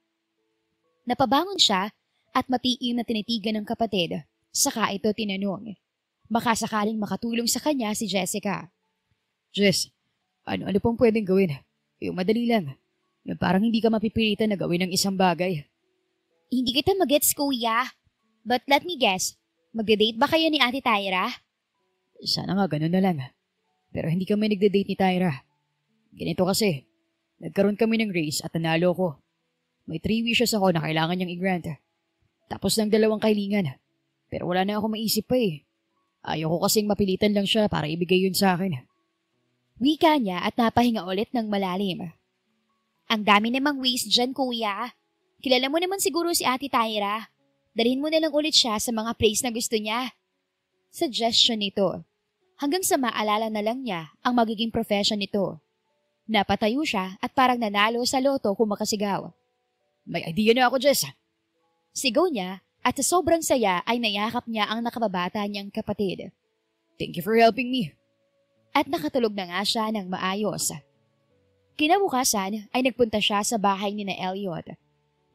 Napabangon siya at matiim na tinitigan ng kapatid. Saka ito tinanong. Baka sakaling makatulong sa kanya si Jessica. Jess, ano pong pwedeng gawin? Yung madali lang. Yung parang hindi ka mapipilitan na gawin ng isang bagay. Hindi kita magets, kuya. But let me guess, magde-date ba kayo ni Ate Tyra? Sana nga ganun na lang. Pero hindi kami nagde-date ni Tyra. Ganito kasi, nagkaroon kami ng race at nanalo ko. May 3 wishes ako na kailangan niyang i-grant. Tapos ng 2 kahilingan. Pero wala na ako maisip pa eh. Ayoko kasing mapilitan lang siya para ibigay yun sa akin. Wika niya at napahinga ulit ng malalim. Ang dami namang ways dyan, kuya. Kilala mo naman siguro si Ate Tyra. Dalhin mo na lang ulit siya sa mga place na gusto niya. Suggestion nito. Hanggang sa maalala na lang niya ang magiging profession nito. Napatayo siya at parang nanalo sa loto kung makasigaw. May idea na ako, Jess. Sigaw niya at sa sobrang saya ay nayakap niya ang nakababata niyang kapatid. Thank you for helping me. At nakatulog na nga siya ng maayos. Kinabukasan ay nagpunta siya sa bahay ni na Elliot.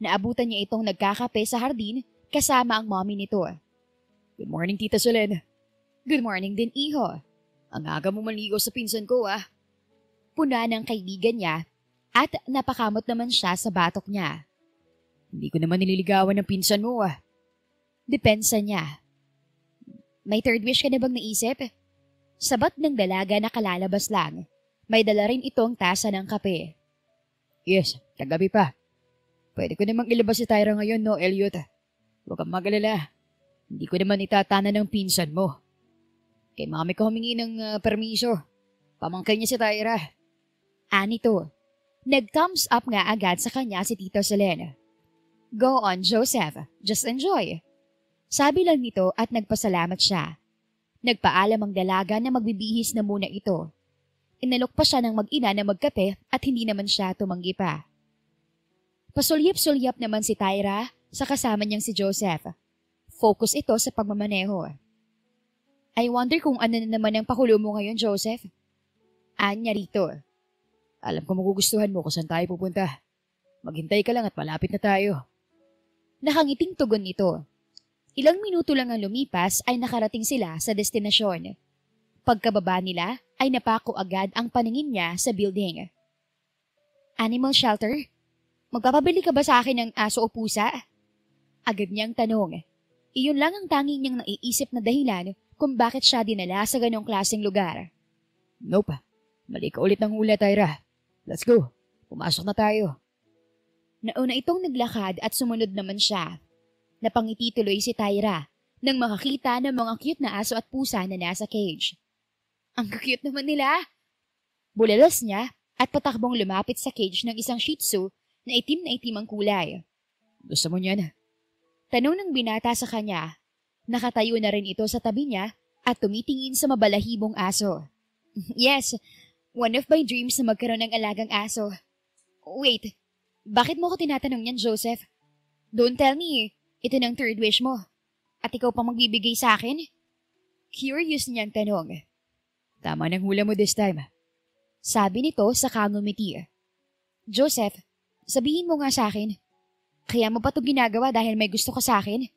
Naabutan niya itong nagkakape sa hardin kasama ang mommy nito. Good morning, Tita Solen. Good morning din, iho. Ang aga mo maligo sa pinsan ko, ah. Puna ng kaibigan niya at napakamot naman siya sa batok niya. Hindi ko naman nililigawan ng pinsan mo, ah. Depensa niya. May third wish ka na bang naisip? Sabat ng dalaga na kalalabas lang. May dala rin itong tasa ng kape. Yes, kagabi pa. Pwede ko namang ilabas si Tyra ngayon, no, Elliot? Huwag kang mag-alala. Hindi ko naman itatana ng pinsan mo. Kay mami ko humingi ng permiso. Pamangkin niya si Tyra. Anito. Nag-thumbs up nga agad sa kanya si Tito Solen. Go on, Joseph. Just enjoy. Sabi lang nito at nagpasalamat siya. Nagpaalam ang dalaga na magbibihis na muna ito. Inalok pa siya ng mag-ina na magkape at hindi naman siya tumanggi pa. Pasulyap-sulyap naman si Tyra sa kasama niyang si Joseph. Focus ito sa pagmamaneho. I wonder kung ano na naman ang pakulo mo ngayon, Joseph. Anya rito. Alam ko magugustuhan mo kung saan tayo pupunta. Maghintay ka lang at malapit na tayo. Nakangiting tugon nito. Ilang minuto lang ang lumipas ay nakarating sila sa destinasyon. Pagkababa nila ay napako agad ang paningin niya sa building. Animal shelter? Magpapabili ka ba sa akin ng aso o pusa? Agad niyang tanong. Iyon lang ang tanging niyang naiisip na dahilan kung bakit siya dinala sa ganong klaseng lugar. Nope. Mali ka ulit ng hula, Tyra. Let's go. Pumasok na tayo. Nauna itong naglakad at sumunod naman siya. Napangiti tuloy si Tyra nang makakita ng mga cute na aso at pusa na nasa cage. Ang cute naman nila! Bulalas niya at patakbong lumapit sa cage ng isang Shih Tzu na itim ang kulay. Gusto mo niyan? Tanong ng binata sa kanya. Nakatayo na rin ito sa tabi niya at tumitingin sa mabalahibong aso. Yes, one of my dreams na magkaroon ng alagang aso. Wait, bakit mo ko tinatanong yan, Joseph? Don't tell me, ito ng third wish mo. At ikaw pang magbibigay sa akin? Curious niyang tanong. Tama ng hula mo this time. Sabi nito sa kangumiti. Joseph, sabihin mo nga sa akin. Kaya mo pa ito ginagawa dahil may gusto ka sa akin?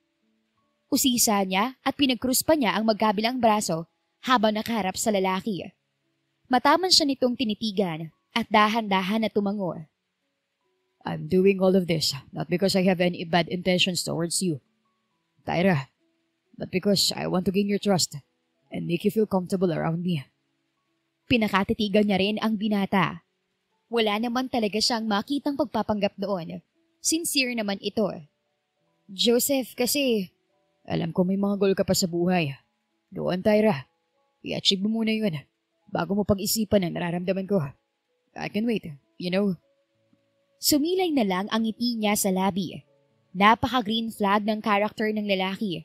Usisa niya at pinagkrus pa niya ang magkabilang braso habang nakaharap sa lalaki. Mataman siya nitong tinitigan at dahan-dahan na tumango. I'm doing all of this not because I have any bad intentions towards you, Tyra, but because I want to gain your trust and make you feel comfortable around me. Pinakatitigan niya rin ang binata. Wala naman talaga siyang makitang pagpapanggap doon. Sincere naman ito. Joseph, kasi... Alam ko may mga goal ka pa sa buhay. Doon, Tyra. I-achieve mo muna yun bago mo pag-isipan ang nararamdaman ko. I can wait, you know. Sumilay na lang ang ngiti niya sa labi. Napaka-green flag ng karakter ng lalaki.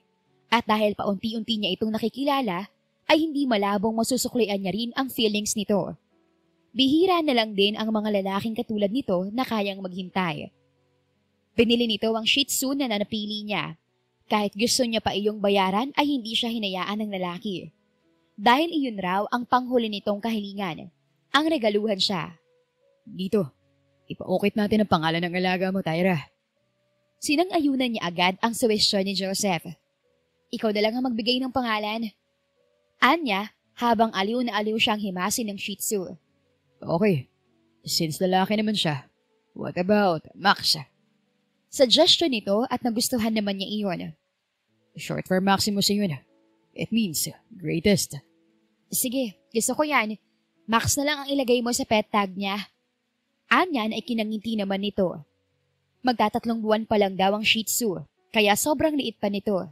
At dahil paunti-unti niya itong nakikilala, ay hindi malabong masusuklian niya rin ang feelings nito. Bihira na lang din ang mga lalaking katulad nito na kayang maghintay. Binili nito ang Shih Tzu na napili niya. Kahit gusto niya pa iyong bayaran ay hindi siya hinayaan ng lalaki. Dahil iyon raw ang panghuli nitong kahilingan. Ang regaluhan siya. Dito, ipaukit natin ang pangalan ng alaga mo, Tyra. Sinang-ayunan niya agad ang suwestyon ni Joseph. Ikaw na lang ang magbigay ng pangalan. Anya, habang aliw na aliw siyang himasin ng Shih Tzu. Okay, since lalaki naman siya, what about Max? Suggestion nito at nagustuhan naman niya iyon. Short for Maximus yun. It means greatest. Sige, gusto ko yan. Max na lang ang ilagay mo sa pet tag niya. Anyan ay kinangiti naman nito. Magtatatlong buwan pa lang daw ang Shih Tzu, kaya sobrang liit pa nito.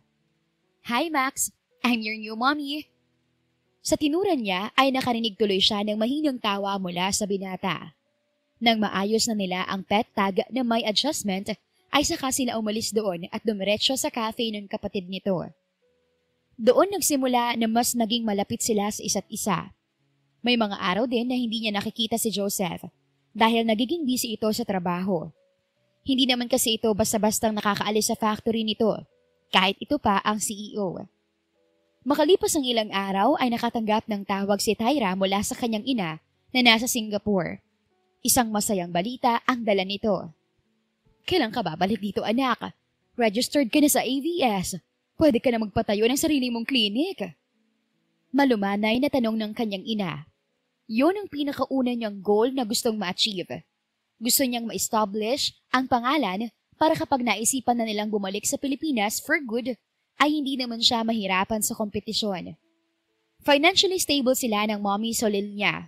Hi Max, I'm your new mommy. Sa tinuran niya ay nakarinig tuloy siya ng mahinang tawa mula sa binata. Nang maayos na nila ang pet tag na may adjustment, ay saka sila umalis doon at dumiretso sa cafe ng kapatid nito. Doon nagsimula na mas naging malapit sila sa isa't isa. May mga araw din na hindi niya nakikita si Joseph dahil nagiging busy ito sa trabaho. Hindi naman kasi ito basta-bastang nakakaalis sa factory nito, kahit ito pa ang CEO. Makalipas ang ilang araw ay nakatanggap ng tawag si Tyra mula sa kanyang ina na nasa Singapore. Isang masayang balita ang dala nito. Kailan ka babalik dito, anak? Registered ka na sa AVS. Pwede ka na magpatayo ng sarili mong klinik. Malumanay na tanong ng kanyang ina. Yun ang pinakauna niyang goal na gustong ma-achieve. Gusto niyang ma-establish ang pangalan para kapag naisipan na nilang bumalik sa Pilipinas for good, ay hindi naman siya mahirapan sa kompetisyon. Financially stable sila ng mommy Solil niya.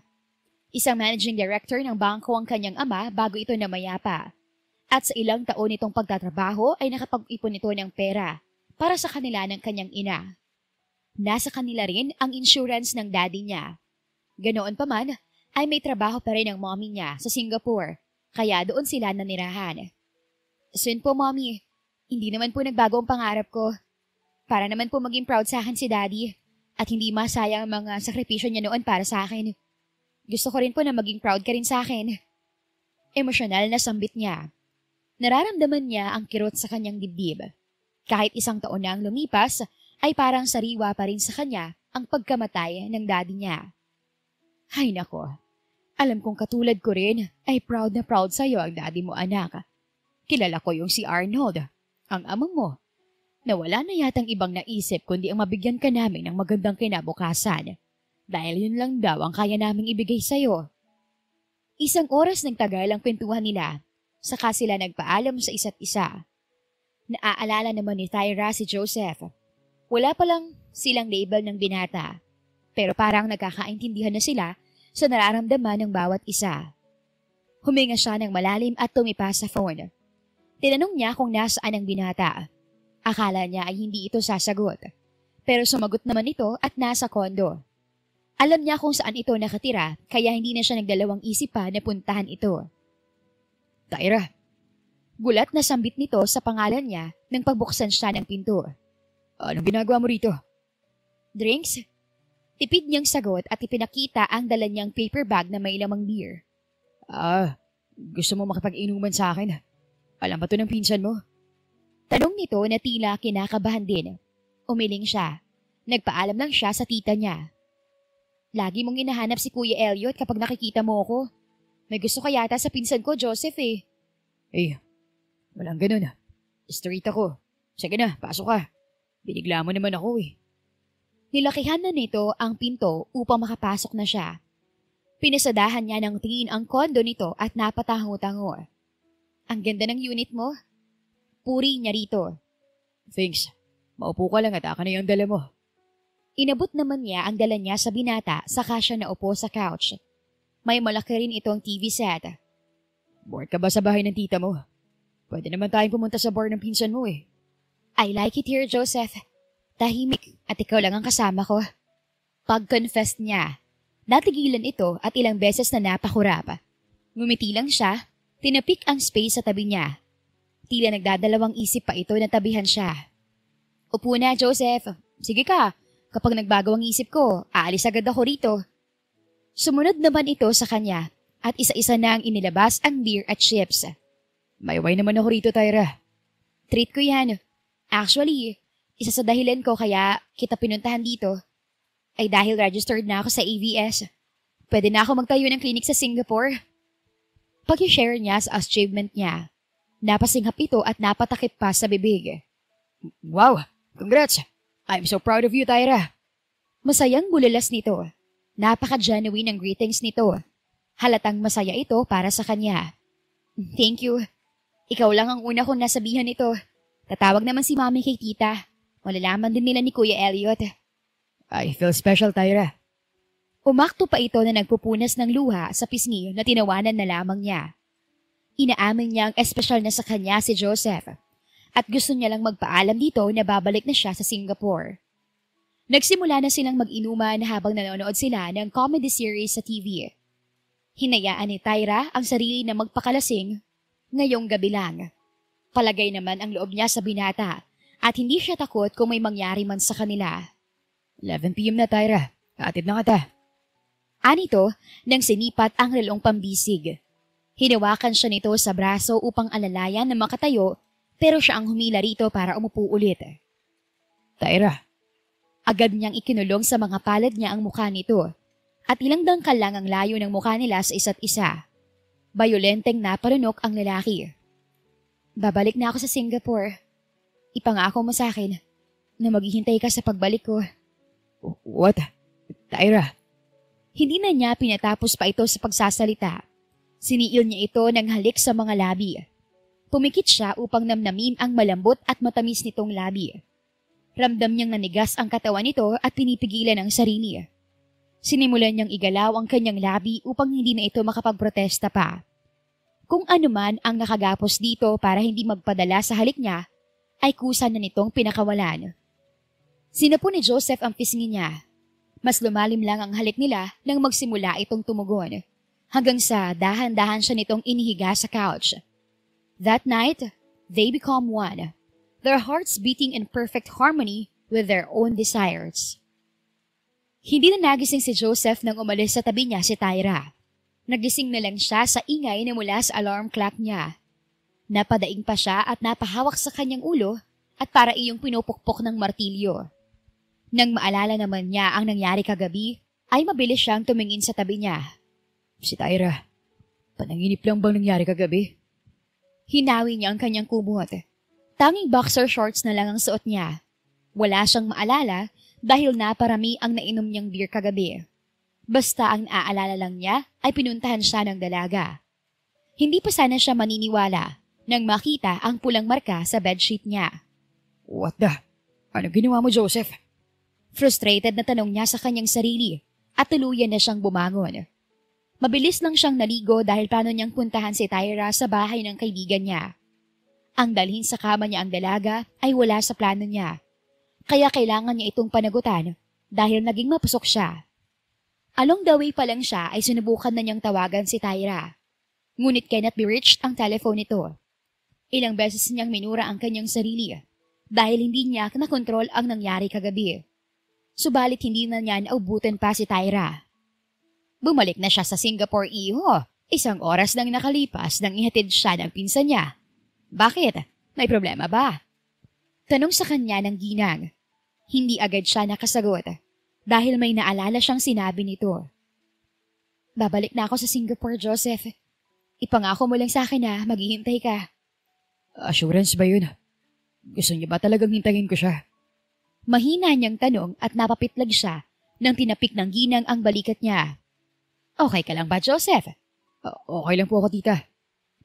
Isang managing director ng bangko ang kanyang ama bago ito namayapa. At sa ilang taon nitong pagtatrabaho ay nakapag-ipon ito ng pera para sa kanila ng kanyang ina. Nasa kanila rin ang insurance ng daddy niya. Ganoon pa man, ay may trabaho pa rin ang mommy niya sa Singapore, kaya doon sila nanirahan. Soon po, mommy. Hindi naman po nagbago ang pangarap ko. Para naman po maging proud sa akin si daddy at hindi masayang ang mga sakripisyo niya noon para sa akin. Gusto ko rin po na maging proud ka rin sa akin. Emosyonal na sambit niya. Nararamdaman niya ang kirot sa kanyang dibdib. Kahit 1 taon na ang lumipas, ay parang sariwa pa rin sa kanya ang pagkamatay ng daddy niya. Ay nako, alam kong katulad ko rin ay proud na proud sa'yo ang daddy mo, anak. Kilala ko yung si Arnold, ang amang mo, na wala na yatang ibang naisip kundi ang mabigyan ka namin ng magandang kinabukasan. Dahil yun lang daw ang kaya naming ibigay sa'yo. 1 oras ng tagal ang kwentuhan nila, saka sila nagpaalam sa isa't isa. Naaalala naman ni Tyra si Joseph. Wala pa lang silang label ng binata, pero parang nagkakaintindihan na sila sa nararamdaman ng bawat isa. Huminga siya ng malalim at tumipa sa phone. Tinanong niya kung nasaan ang binata. Akala niya ay hindi ito sasagot, pero sumagot naman ito at nasa kondo. Alam niya kung saan ito nakatira, kaya hindi na siya nagdalawang isip pa na puntahan ito. Tyra. Gulat na sambit nito sa pangalan niya nang pagbuksan siya ng pinto. Anong ginagawa mo rito? Drinks? Tipid niyang sagot at ipinakita ang dala niyang paper bag na may lamang beer. Gusto mo makipag-inuman sa akin? Alam ba to ng pinsan mo? Tanong nito na tila kinakabahan din. Umiling siya. Nagpaalam lang siya sa tita niya. Lagi mong hinahanap si Kuya Elliot kapag nakikita mo ako. May gusto ka yata sa pinsan ko, Joseph eh. Walang ganun. Straight ako. Sige na, pasok ka. Binigla mo naman ako eh. Nilakihan na nito ang pinto upang makapasok na siya. Pinasadahan niya ng tingin ang kondo nito at napataho-tango. Ang ganda ng unit mo. Puri niya rito. Thanks. Maupo ka lang at aka na yung dala mo. Inabot naman niya ang dala niya sa binata saka siya naupo sa couch. May malaki rin itong TV set. Bored ka ba sa bahay ng tita mo? Pwede naman tayong pumunta sa bar ng pinsan mo eh. I like it here, Joseph. Tahimik at ikaw lang ang kasama ko. Pag-confess niya, natigilan ito at ilang beses na napakurap. Ngumiti lang siya, tinapik ang space sa tabi niya. Tila nagdadalawang isip pa ito na tabihan siya. Upo na, Joseph. Sige ka. Kapag nagbago ang isip ko, aalis agad ako rito. Sumunod naman ito sa kanya at isa-isa na ang inilabas ang beer at chips. May wine naman ako rito, Tyra. Treat ko yan. Actually, isa sa dahilan ko kaya kita pinuntahan dito ay dahil registered na ako sa AVS. Pwede na ako magtayo ng clinic sa Singapore. Pag-share niya sa achievement niya, napasinghap ito at napatakip pa sa bibig. Wow! Congrats! I'm so proud of you, Tyra. Masayang bulalas nito. Napaka-genuine ang greetings nito. Halatang masaya ito para sa kanya. Thank you. Ikaw lang ang una kong nasabihan nito. Tatawag naman si Mami kay tita. Malalaman din nila ni Kuya Elliot. I feel special, Tyra. Umakto pa ito na nagpupunas ng luha sa pisngi na tinawanan na lamang niya. Inaamin niya ang espesyal na sa kanya si Joseph. At gusto niya lang magpaalam dito na babalik na siya sa Singapore. Nagsimula na silang mag-inuman habang nanonood sila ng comedy series sa TV. Hinayaan ni Tyra ang sarili na magpakalasing ngayong gabi lang. Palagay naman ang loob niya sa binata at hindi siya takot kung may mangyari man sa kanila. 11 p.m. na, Tyra. Atid na kita. Anito nang sinipat ang relong pambisig. Hinawakan siya nito sa braso upang alalayan na makatayo pero siya ang humila rito para umupo ulit. Tyra. Agad niyang ikinulong sa mga palad niya ang mukha nito at ilang dangkal lang ang layo ng mukha nila sa isa't isa. Bayolenteng naparunok ang lalaki. Babalik na ako sa Singapore. Ipangako mo sa akin na maghihintay ka sa pagbalik ko. What? Tyra. Hindi na niya pinatapos pa ito sa pagsasalita. Siniil niya ito ng halik sa mga labi. Pumikit siya upang namnamin ang malambot at matamis nitong labi. Ramdam niyang nanigas ang katawan nito at pinipigilan ang sarili. Sinimulan niyang igalaw ang kanyang labi upang hindi na ito makapagprotesta pa. Kung ano man ang nakagapos dito para hindi magpadala sa halik niya, ay kusa na nitong pinakawalan. Sinapo ni Joseph ang pisngi niya. Mas lumalim lang ang halik nila nang magsimula itong tumugon, hanggang sa dahan-dahan siya nitong inihiga sa couch. That night, they become one, their hearts beating in perfect harmony with their own desires. Hindi na nagising si Joseph nang umalis sa tabi niya si Tyra. Nagising na lang siya sa ingay na mula sa alarm clock niya. Napadaing pa siya at napahawak sa kanyang ulo at para iyong pinupukpok ng martilyo. Nang maalala naman niya ang nangyari kagabi, ay mabilis siyang tumingin sa tabi niya. Si Tyra, panaginip lang bang nangyari kagabi? Hinawi niya ang kanyang kumot. Tanging boxer shorts na lang ang suot niya. Wala siyang maalala dahil naparami ang nainom niyang beer kagabi. Basta ang naaalala lang niya ay pinuntahan siya ng dalaga. Hindi pa sana siya maniniwala nang makita ang pulang marka sa bedsheet niya. What the? Ano ginawa mo, Joseph? Frustrated na tanong niya sa kanyang sarili at tuluyan na siyang bumangon. Mabilis lang siyang naligo dahil plano niyang puntahan si Tyra sa bahay ng kaibigan niya. Ang dalhin sa kama niya ang dalaga ay wala sa plano niya. Kaya kailangan niya itong panagutan dahil naging mapusok siya. Along the way pa lang siya ay sinubukan na niyang tawagan si Tyra. Ngunit cannot be reached ang telephone nito. Ilang beses niyang minura ang kanyang sarili dahil hindi niya nakontrol ang nangyari kagabi. Subalit hindi na niya naubutan pa si Tyra. Bumalik na siya sa Singapore, iho. 1 oras nang nakalipas nang ihatid siya ng pinsan niya. Bakit? May problema ba? Tanong sa kanya ng ginang. Hindi agad siya nakasagot dahil may naalala siyang sinabi nito. Babalik na ako sa Singapore, Joseph. Ipangako mo lang sa akin na maghihintay ka. Assurance ba yun? Gusto niya ba talagang hintayin ko siya? Mahina niyang tanong at napapitlag siya nang tinapik ng ginang ang balikat niya. Okay ka lang ba, Joseph? Okay lang po ako, tita.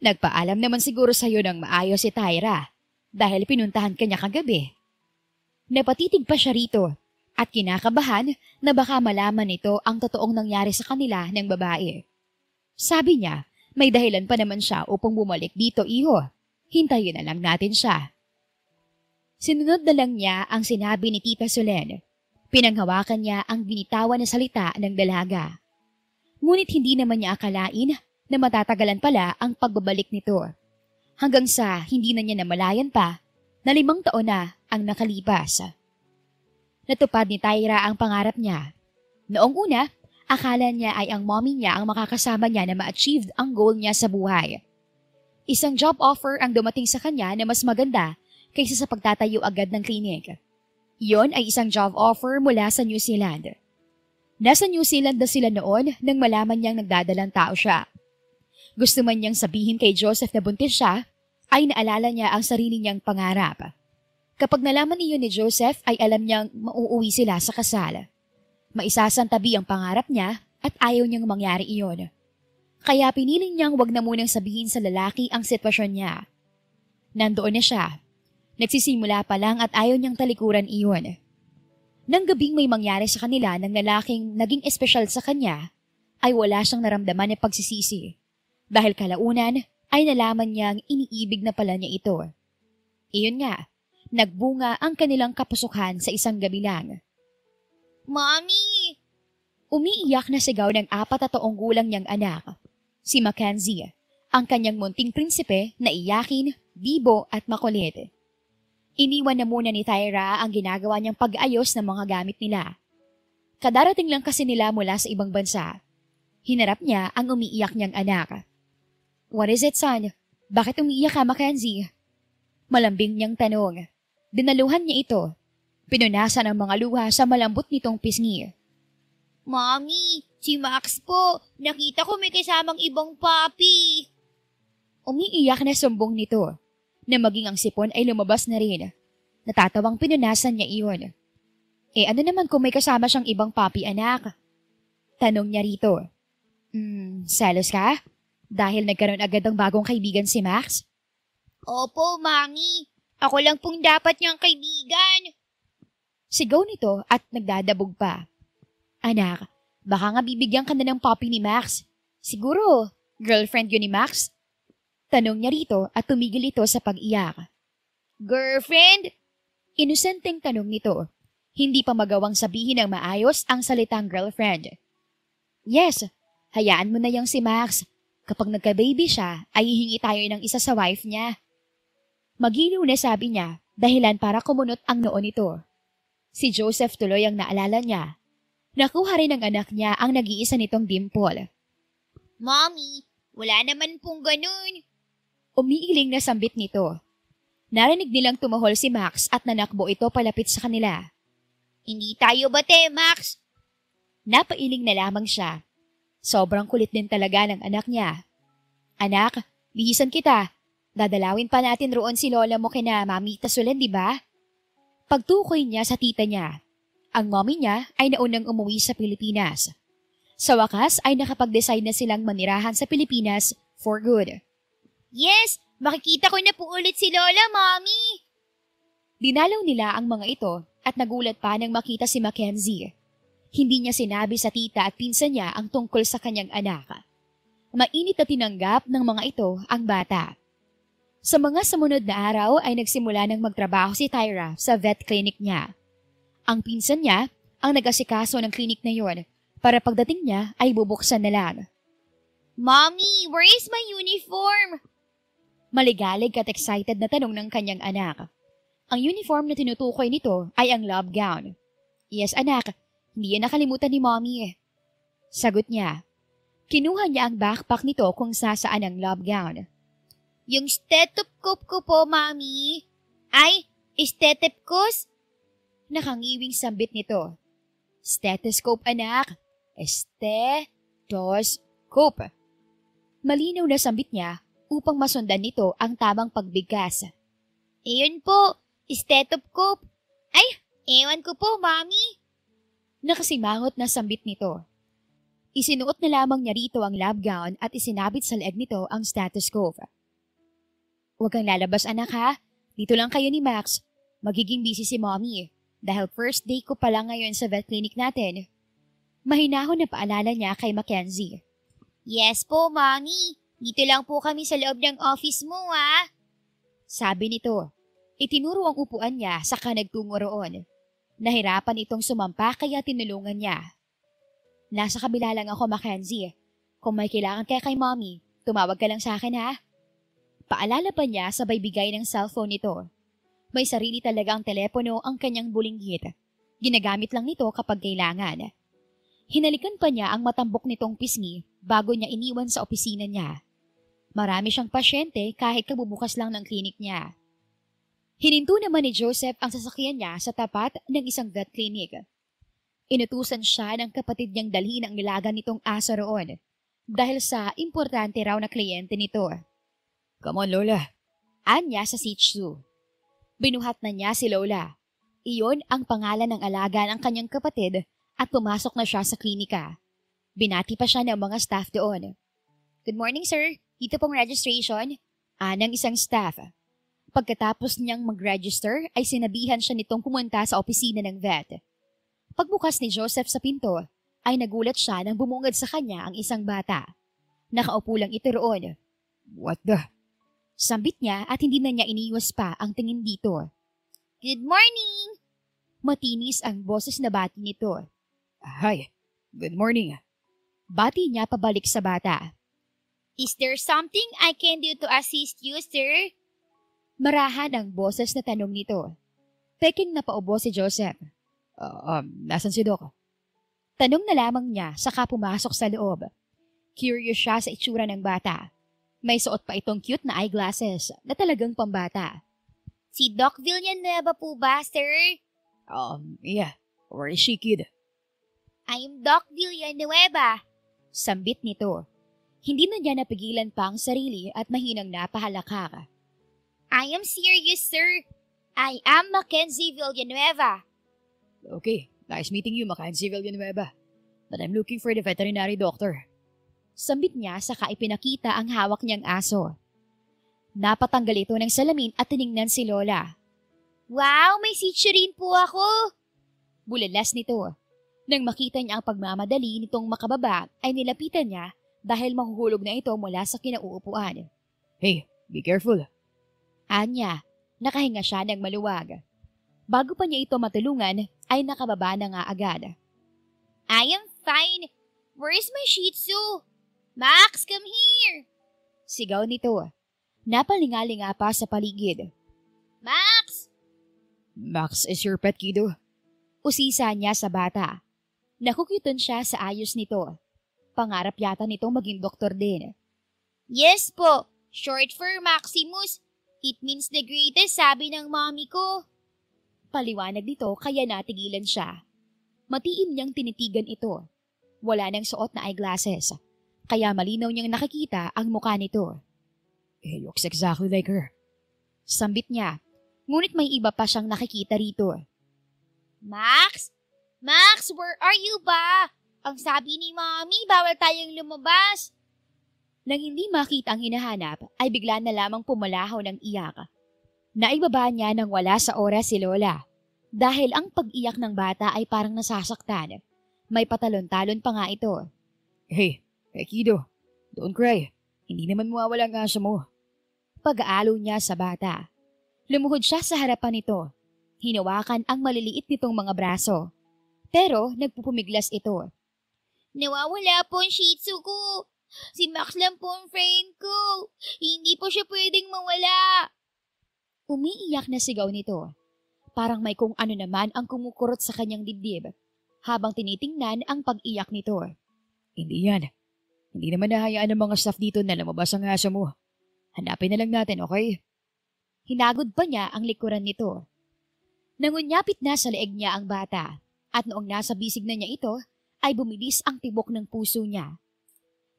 Nagpaalam naman siguro sa'yo ng maayos si Tyra dahil pinuntahan ka niya kagabi. Napatitig pa siya rito at kinakabahan na baka malaman nito ang totoong nangyari sa kanila ng babae. Sabi niya, may dahilan pa naman siya upang bumalik dito, iho. Hintayin na lang natin siya. Sinunod na lang niya ang sinabi ni Tita Solen. Pinanghawakan niya ang binitawan na salita ng dalaga. Ngunit hindi naman niya akalain na matatagalan pala ang pagbabalik nito. Hanggang sa hindi na niya namalayan pa na 5 taon na ang nakalipas. Natupad ni Tyra ang pangarap niya. Noong una, akala niya ay ang mommy niya ang makakasama niya na ma-achieve ang goal niya sa buhay. Isang job offer ang dumating sa kanya na mas maganda kaysa sa pagtatayo agad ng klinik. Iyon ay isang job offer mula sa New Zealand. Nasa New Zealand na sila noon nang malaman niyang nagdadalang tao siya. Gusto man niyang sabihin kay Joseph na buntis siya, ay naalala niya ang sarili niyang pangarap. Kapag nalaman iyon ni Joseph ay alam niyang mauuwi sila sa kasal. Maisasantabi ang pangarap niya at ayaw niyang mangyari iyon. Kaya piniling niyang wag na munang sabihin sa lalaki ang sitwasyon niya. Nandoon na siya. Nagsisimula pa lang at ayaw niyang talikuran iyon. Nang gabing may mangyari sa kanila ng lalaking naging espesyal sa kanya, ay wala siyang naramdaman na pagsisisi. Dahil kalaunan ay nalaman niyang iniibig na pala niya ito. Iyon nga, nagbunga ang kanilang kapusukan sa isang gabi lang. Mommy! Umiiyak na sigaw ng 4 na taong gulang niyang anak. Si Mackenzie, ang kanyang munting prinsipe na iyakin, bibo at makulit. Iniwan na muna ni Tyra ang ginagawa niyang pag-ayos ng mga gamit nila. Kadarating lang kasi nila mula sa ibang bansa. Hinarap niya ang umiiyak niyang anak. What is it, son? Bakit umiiyak ka, Mackenzie? Malambing niyang tanong. Dinaluhan niya ito. Pinunasan ang mga luha sa malambot nitong pisngi. Mommy, si Max po. Nakita ko may kasamang ibang papi. Umiiyak na sumbong nito. Na maging ang sipon ay lumabas na rin. Natatawang pinunasan niya iyon. Ano naman kung may kasama siyang ibang papi, anak? Tanong niya rito. Selos ka? Dahil nagkaroon agad ng bagong kaibigan si Max? Opo, Mami. Ako lang pong dapat niyang kaibigan. Sigaw nito at nagdadabog pa. Anak, baka nga bibigyan ka na ng papi ni Max. Siguro, girlfriend yun ni Max? Tanong niya rito at tumigil ito sa pag-iyak. Girlfriend? Inosenteng tanong nito. Hindi pa magawang sabihin ng maayos ang salitang girlfriend. Yes, hayaan mo na yang si Max. Kapag nagka-baby siya, ay hihingi tayo ng isa sa wife niya. Magiliw na sabi niya, dahilan para kumunot ang noo nito. Si Joseph tuloy ang naalala niya. Nakuha rin ng anak niya ang nag-iisa nitong dimple. Mommy, wala naman pong ganun. Umiiling na sambit nito. Narinig nilang tumahol si Max at nanakbo ito palapit sa kanila. Hindi tayo bate, Max. Napailing na lamang siya. Sobrang kulit din talaga ng anak niya. Anak, bihisan kita. Dadalawin pa natin roon si lola mo kina Mami Tasulan, di ba? Pagtukoy niya sa tita niya. Ang mommy niya ay naunang umuwi sa Pilipinas. Sa wakas ay nakapag-decide na silang manirahan sa Pilipinas for good. Yes, makikita ko na po ulit si Lola, Mommy. Dinalaw nila ang mga ito at nagulat pa nang makita si Mackenzie. Hindi niya sinabi sa tita at pinsan niya ang tungkol sa kanyang anak. Mainit na tinanggap ng mga ito ang bata. Sa mga sumunod na araw ay nagsimula ng magtrabaho si Tyra sa vet clinic niya. Ang pinsan niya ang nag-asikaso ng clinic na yon para pagdating niya ay bubuksan na lang. Mommy, where is my uniform? Maligalig at excited na tanong ng kanyang anak. Ang uniform na tinutukoy nito ay ang love gown. Yes anak, hindi yan nakalimutan ni Mommy. Sagot niya. Kinuha niya ang backpack nito kung sasaan ang love gown. Yung stethoscope ko po, Mommy. Ay, stethoscope? Nakangiwing sambit nito. Stethoscope anak. Stethoscope. Malinaw na sambit niya upang masundan nito ang tamang pagbigkas. Iyon po, stethoscope. Ay, ewan ko po, Mommy. Nakasimangot na sambit nito. Isinuot na lamang niya rito ang lab gown at isinabit sa leeg nito ang stethoscope. Huwag kang lalabas anak ha. Dito lang kayo ni Max. Magiging busy si Mommy dahil first day ko pa lang ngayon sa vet clinic natin. Mahinahon na paalala niya kay Mackenzie. Yes po, Mommy. Dito lang po kami sa loob ng office mo, ha? Sabi nito. Itinuro ang upuan niya saka nagtungo roon. Nahirapan itong sumampa kaya tinulungan niya. Nasa kabila lang ako, Mackenzie. Kung may kailangan kaya kay Mommy, tumawag ka lang sa akin ha. Paalala pa niya sabay bigay ng cellphone nito. May sarili talagang telepono ang kanyang bulinggit. Ginagamit lang nito kapag kailangan. Hinalikan pa niya ang matambok nitong pisngi bago niya iniwan sa opisina niya. Marami siyang pasyente kahit kabubukas lang ng klinik niya. Hininto naman ni Joseph ang sasakyan niya sa tapat ng isang vet clinic. Inutusan siya ng kapatid niyang dalhin ang ilaga nitong aso roon dahil sa importante raw na kliyente nito. Come on, Lola. Anya sa Shih Tzu. Binuhat na niya si Lola. Iyon ang pangalan ng alaga ng kanyang kapatid at pumasok na siya sa klinika. Binati pa siya ng mga staff doon. Good morning, sir. Dito pong registration. Ng isang staff. Pagkatapos niyang mag-register, ay sinabihan siya nitong pumunta sa opisina ng vet. Pagbukas ni Joseph sa pinto, ay nagulat siya nang bumungad sa kanya ang isang bata. Nakaupo lang ito roon. What the? Sambit niya at hindi na niya iniwas pa ang tingin dito. Good morning! Matinis ang boses na bati nito. Hi, good morning. Bati niya pabalik sa bata. Is there something I can do to assist you, sir? Marahan ang boses na tanong nito. Peking na paubo si Joseph. Nasan si Doc? Tanong na lamang niya saka pumasok sa loob. Curious siya sa itsura ng bata. May suot pa itong cute na eyeglasses na talagang pambata. Si Doc Villanueva po ba, sir? Yeah. Where is she, kid? I'm Doc Villanueva. Sambit nito. Hindi na niya napigilan pa ang sarili at mahinang napahalakak. I am serious, sir. I am Mackenzie Villanueva. Okay, nice meeting you, Mackenzie Villanueva. But I'm looking for the veterinary doctor. Sambit niya saka ipinakita ang hawak niyang aso. Napatanggal ito ng salamin at tiningnan si Lola. Wow, may sitio rin po ako. Bulalas nito. Nang makita niya ang pagmamadali nitong makababa ay nilapitan niya dahil mahuhulog na ito mula sa kinauupuan. Hey, be careful. Anya, nakahinga siya ng maluwag. Bago pa niya ito matulungan ay nakababa na nga agad. I am fine. Where is my Shih Tzu? Max, come here! Sigaw nito. Napalingalinga pa sa paligid. Max! Max is your pet, kiddo. Usisa niya sa bata. Nakukyutan siya sa ayos nito. Pangarap yata nitong maging doktor din. Yes po. Short for Maximus. It means the greatest, sabi ng mommy ko. Paliwanag nito kaya natigilan siya. Matiim niyang tinitigan ito. Wala nang suot na eyeglasses, kaya malinaw niyang nakikita ang mukha nito. It looks exactly like her. Sambit niya, ngunit may iba pa siyang nakikita rito. Max? Max, where are you ba? Ang sabi ni mommy, bawal tayong lumabas. Nang hindi makita ang hinahanap, ay bigla na lamang pumalahaw ng iyak. Naibaba niya nang wala sa oras si Lola. Dahil ang pag-iyak ng bata ay parang nasasaktan. May patalon-talon pa nga ito. Hey Kido, don't cry. Hindi naman mawawala ang aso mo. Pag-aalo niya sa bata. Lumuhod siya sa harapan nito. Hinawakan ang maliliit nitong mga braso. Pero nagpupumiglas ito. Nawawala po ang Shih Tzu ko. Si Max lang po ang friend ko. Hindi po siya pwedeng mawala. Umiiyak na sigaw nito. Parang may kung ano naman ang kumukurot sa kanyang dibdib habang tinitingnan ang pag-iyak nito. Hindi yan. Hindi naman nahayaan ng mga staff dito na lumabas ang aso mo. Hanapin na lang natin, okay? Hinagod pa niya ang likuran nito. Nangunyapit na sa leeg niya ang bata at noong nasa bisig na niya ito ay bumilis ang tibok ng puso niya.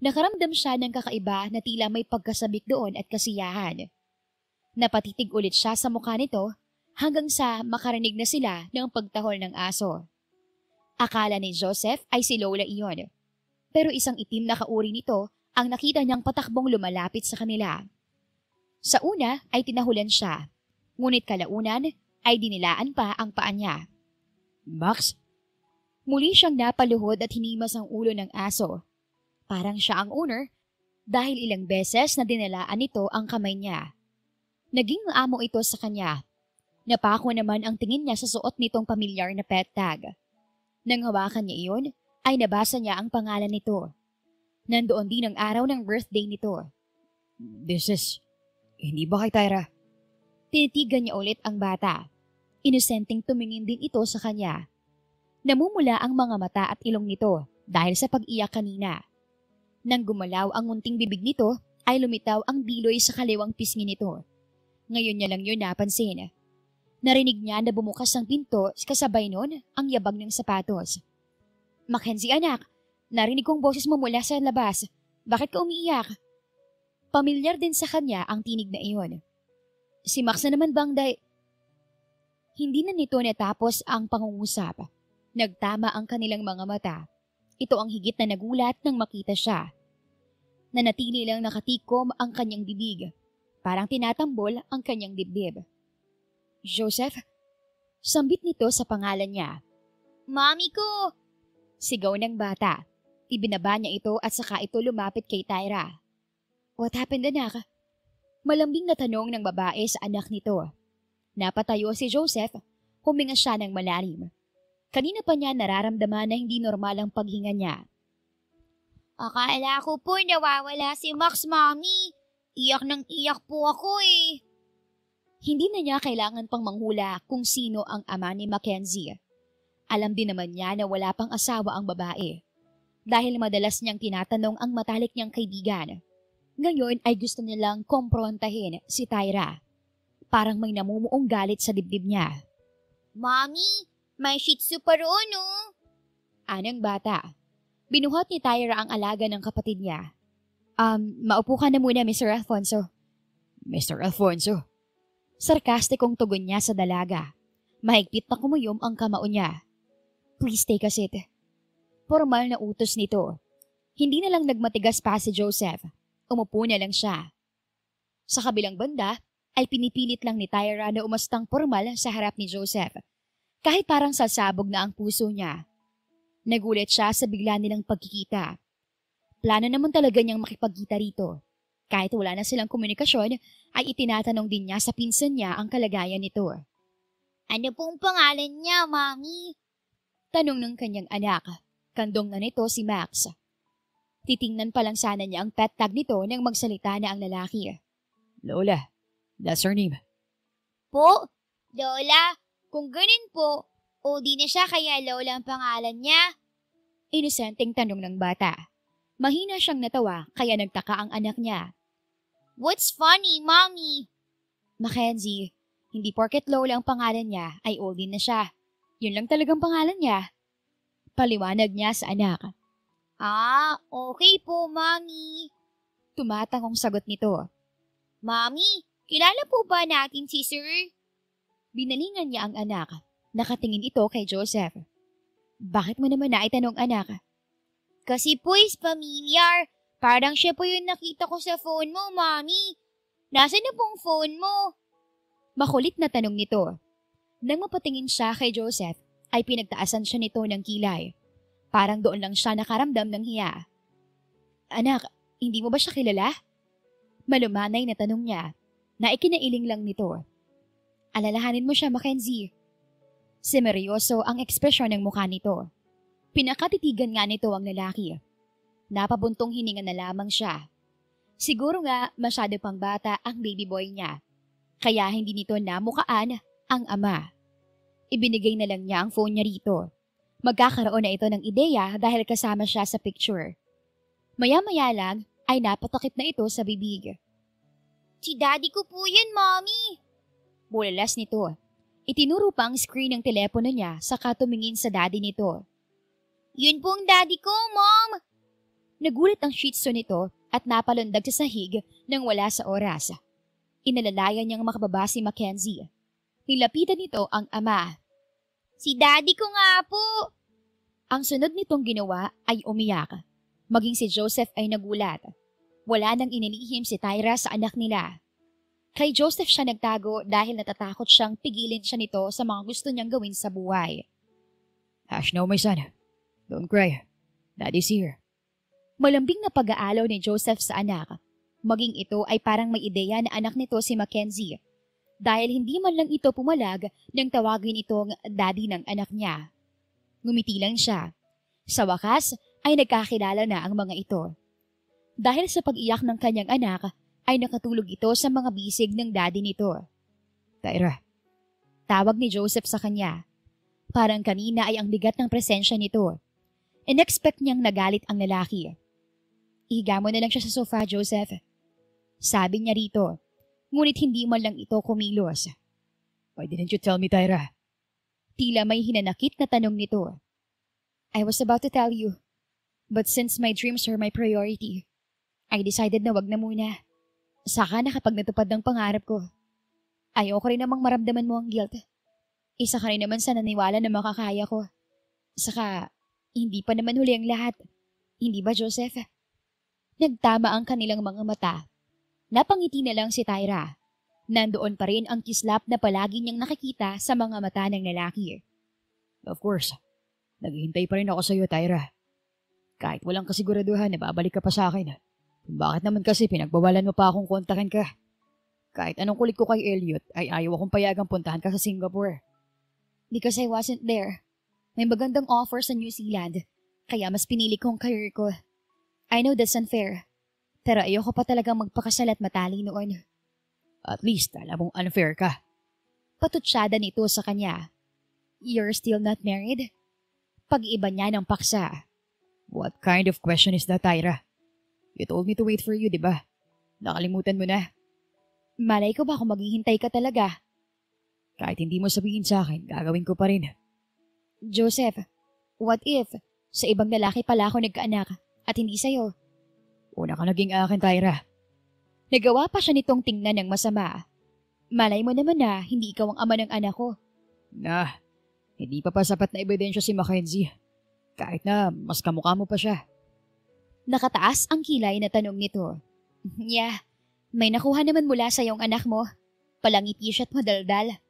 Nakaramdam siya ng kakaiba na tila may pagkasabik doon at kasiyahan. Napatitig ulit siya sa mukha nito hanggang sa makarinig na sila ng pagtahol ng aso. Akala ni Joseph ay si Lola iyon. Pero isang itim na kauri nito ang nakita niyang patakbong lumalapit sa kanila. Sa una ay tinahulan siya, ngunit kalaunan ay dinilaan pa ang paa niya. Max? Muli siyang napaluhod at hinimas ang ulo ng aso. Parang siya ang owner dahil ilang beses na dinalaan nito ang kamay niya. Naging amo ito sa kanya. Napako naman ang tingin niya sa suot nitong pamilyar na pet tag. Nang hawakan niya iyon, ay nabasa niya ang pangalan nito. Nandoon din ang araw ng birthday nito. This is... Hindi ba kay Tyra? Tinitigan niya ulit ang bata. Inosenteng tumingin din ito sa kanya. Namumula ang mga mata at ilong nito dahil sa pag-iyak kanina. Nang gumalaw ang munting bibig nito, ay lumitaw ang biloy sa kaliwang pisngi nito. Ngayon niya lang yun napansin. Narinig niya na bumukas ang pinto, kasabay nun ang yabag ng sapatos. Mackenzie anak, narinig kong boses mo mula sa labas. Bakit ka umiiyak? Pamilyar din sa kanya ang tinig na iyon. Si Max na naman bang Hindi na nito natapos ang pangungusap. Nagtama ang kanilang mga mata. Ito ang higit na nagulat nang makita siya. Nanatili lang nakatikom ang kanyang bibig. Parang tinatambol ang kanyang dibdib. Joseph? Sambit nito sa pangalan niya. Mommy ko! Sigaw ng bata. Ibinaba niya ito at saka ito lumapit kay Tyra. What happened, anak? Malambing na tanong ng babae sa anak nito. Napatayo si Joseph, huminga siya ng malalim. Kanina pa niya nararamdaman na hindi normal ang paghinga niya. Akala ko po nawawala si Max, mommy. Iyak ng iyak po ako eh. Hindi na niya kailangan pang manghula kung sino ang ama ni Mackenzie. Alam din naman niya na wala pang asawa ang babae. Dahil madalas niyang tinatanong ang matalik niyang kaibigan. Ngayon ay gusto nilang komprontahin si Tyra. Parang may namumuong galit sa dibdib niya. Mommy, may Shih Tzu pa roon, no? Anang bata. Binuhat ni Tyra ang alaga ng kapatid niya. Maupo ka na muna, Mr. Alfonso. Mr. Alfonso? Sarkastikong tugon niya sa dalaga. Mahigpit na kumuyom ang kamao niya. Please take a seat. Formal na utos nito. Hindi na lang nagmatigas pa si Joseph. Umupo na lang siya. Sa kabilang banda, ay pinipilit lang ni Tyra na umastang formal sa harap ni Joseph. Kahit parang sasabog na ang puso niya. Nagulat siya sa bigla nilang pagkikita. Plano naman talaga niyang makipagkita rito. Kahit wala na silang komunikasyon, ay itinatanong din niya sa pinsan niya ang kalagayan nito. Ano pong pangalan niya, Mommy? Tanong ng kanyang anak. Kandong na nito si Max. Titingnan pa lang sana niya ang pet tag nito nang magsalita na ang lalaki. Lola, that's her name. Po? Lola? Kung ganun po, o di na siya kaya Lola ang pangalan niya? Inosenteng tanong ng bata. Mahina siyang natawa kaya nagtaka ang anak niya. What's funny, Mommy? Mackenzie, hindi porket Lola ang pangalan niya ay old din na siya. Yun lang talagang pangalan niya. Paliwanag niya sa anak. Ah, okay po, Mommy. Tumatangong sagot nito. Mommy, kilala po ba natin si Sir? Binalingan niya ang anak. Nakatingin ito kay Joseph. Bakit mo naman naitanong anak? Kasi po is familiar. Parang siya po yung nakita ko sa phone mo, Mommy. Nasaan na pong phone mo? Makulit na tanong nito. Nang mapatingin siya kay Joseph, ay pinagtaasan siya nito ng kilay. Parang doon lang siya nakaramdam ng hiya. Anak, hindi mo ba siya kilala? Malumanay na tanong niya, na ikinailing lang nito. Alalahanin mo siya, Mackenzie. Semeryoso ang ekspresyon ng mukha nito. Pinakatitigan nga nito ang lalaki. Napabuntong hininga na lamang siya. Siguro nga masyado pang bata ang baby boy niya. Kaya hindi nito namukaan ang ama. Ibinigay na lang niya ang phone niya rito. Magkakaroon na ito ng ideya dahil kasama siya sa picture. Maya-maya lang ay napatakip na ito sa bibig. Si Daddy ko po yan, Mommy. Bulalas nito. Itinuro pa ang screen ng telepono niya saka tumingin sa daddy nito. Yun pong Daddy ko, Mom. Nagulat ang shih tzu nito at napalundag sa sahig nang wala sa oras. Inalalayan niyang makababa si Mackenzie. Nilapitan nito ang ama. Si Daddy ko nga po. Ang sunod nitong ginawa ay umiyak. Maging si Joseph ay nagulat. Wala nang inilihim si Tyra sa anak nila. Kay Joseph siya nagtago dahil natatakot siyang pigilin siya nito sa mga gusto niyang gawin sa buhay. Hush now, my son. Don't cry. Daddy's here. Malambing na pag-aalaw ni Joseph sa anak. Maging ito ay parang may ideya na anak nito si Mackenzie. Dahil hindi man lang ito pumalag nang tawagin itong daddy ng anak niya. Ngumiti lang siya. Sa wakas ay nagkakilala na ang mga ito. Dahil sa pag-iyak ng kanyang anak, ay nakatulog ito sa mga bisig ng daddy nito. Tyra. Tawag ni Joseph sa kanya. Parang kanina ay ang bigat ng presensya nito. In-expect niyang nagalit ang lalaki. Ihiga mo na lang siya sa sofa, Joseph. Sabi niya rito, ngunit hindi man lang ito kumilos. Why didn't you tell me, Tyra? Tila may hinanakit na tanong nito. I was about to tell you, but since my dreams are my priority, I decided na wag na muna. Saka na kapag natupad ng pangarap ko. Ayoko rin namang maramdaman mo ang guilt. Isa ka rin naman sa naniwala na makakaya ko. Saka, hindi pa naman huli ang lahat. Hindi ba, Joseph? Nagtama ang kanilang mga mata. Napangiti na lang si Tyra. Nandoon pa rin ang kislap na palagi niyang nakikita sa mga mata ng lalaki. Of course. Naghihintay pa rin ako sa iyo, Tyra. Kahit walang kasiguraduhan na babalik ka pa sa akin. Bakit naman kasi pinagbawalan mo pa akong kontakin ka? Kahit anong kulit ko kay Elliot ay ayaw akong payagang puntahan ka sa Singapore. Because I wasn't there. May magandang offer sa New Zealand, kaya mas pinili ko ang career ko. I know that's unfair, pero ayoko pa talagang magpakasal at matali noon. At least alam mong unfair ka. Patutsyada nito sa kanya. You're still not married? Pag-iba niya ng paksa. What kind of question is that, Tyra? You told me to wait for you, di ba? Nakalimutan mo na. Malay ko ba kung maghihintay ka talaga? Kahit hindi mo sabihin sa akin, gagawin ko pa rin. Joseph, what if sa ibang lalaki pala ako nagkaanak at hindi sa'yo? Una ka naging akin, Tyra. Nagawa pa siya nitong tingnan ng masama. Malay mo naman na hindi ikaw ang ama ng anak ko. Hindi pa sapat na ebidensya si Mackenzie. Kahit na mas kamukha mo pa siya. Nakataas ang kilay na tanong nito. Yeah, may nakuha naman mula sa iyong anak mo. Palangiti siya't madaldal.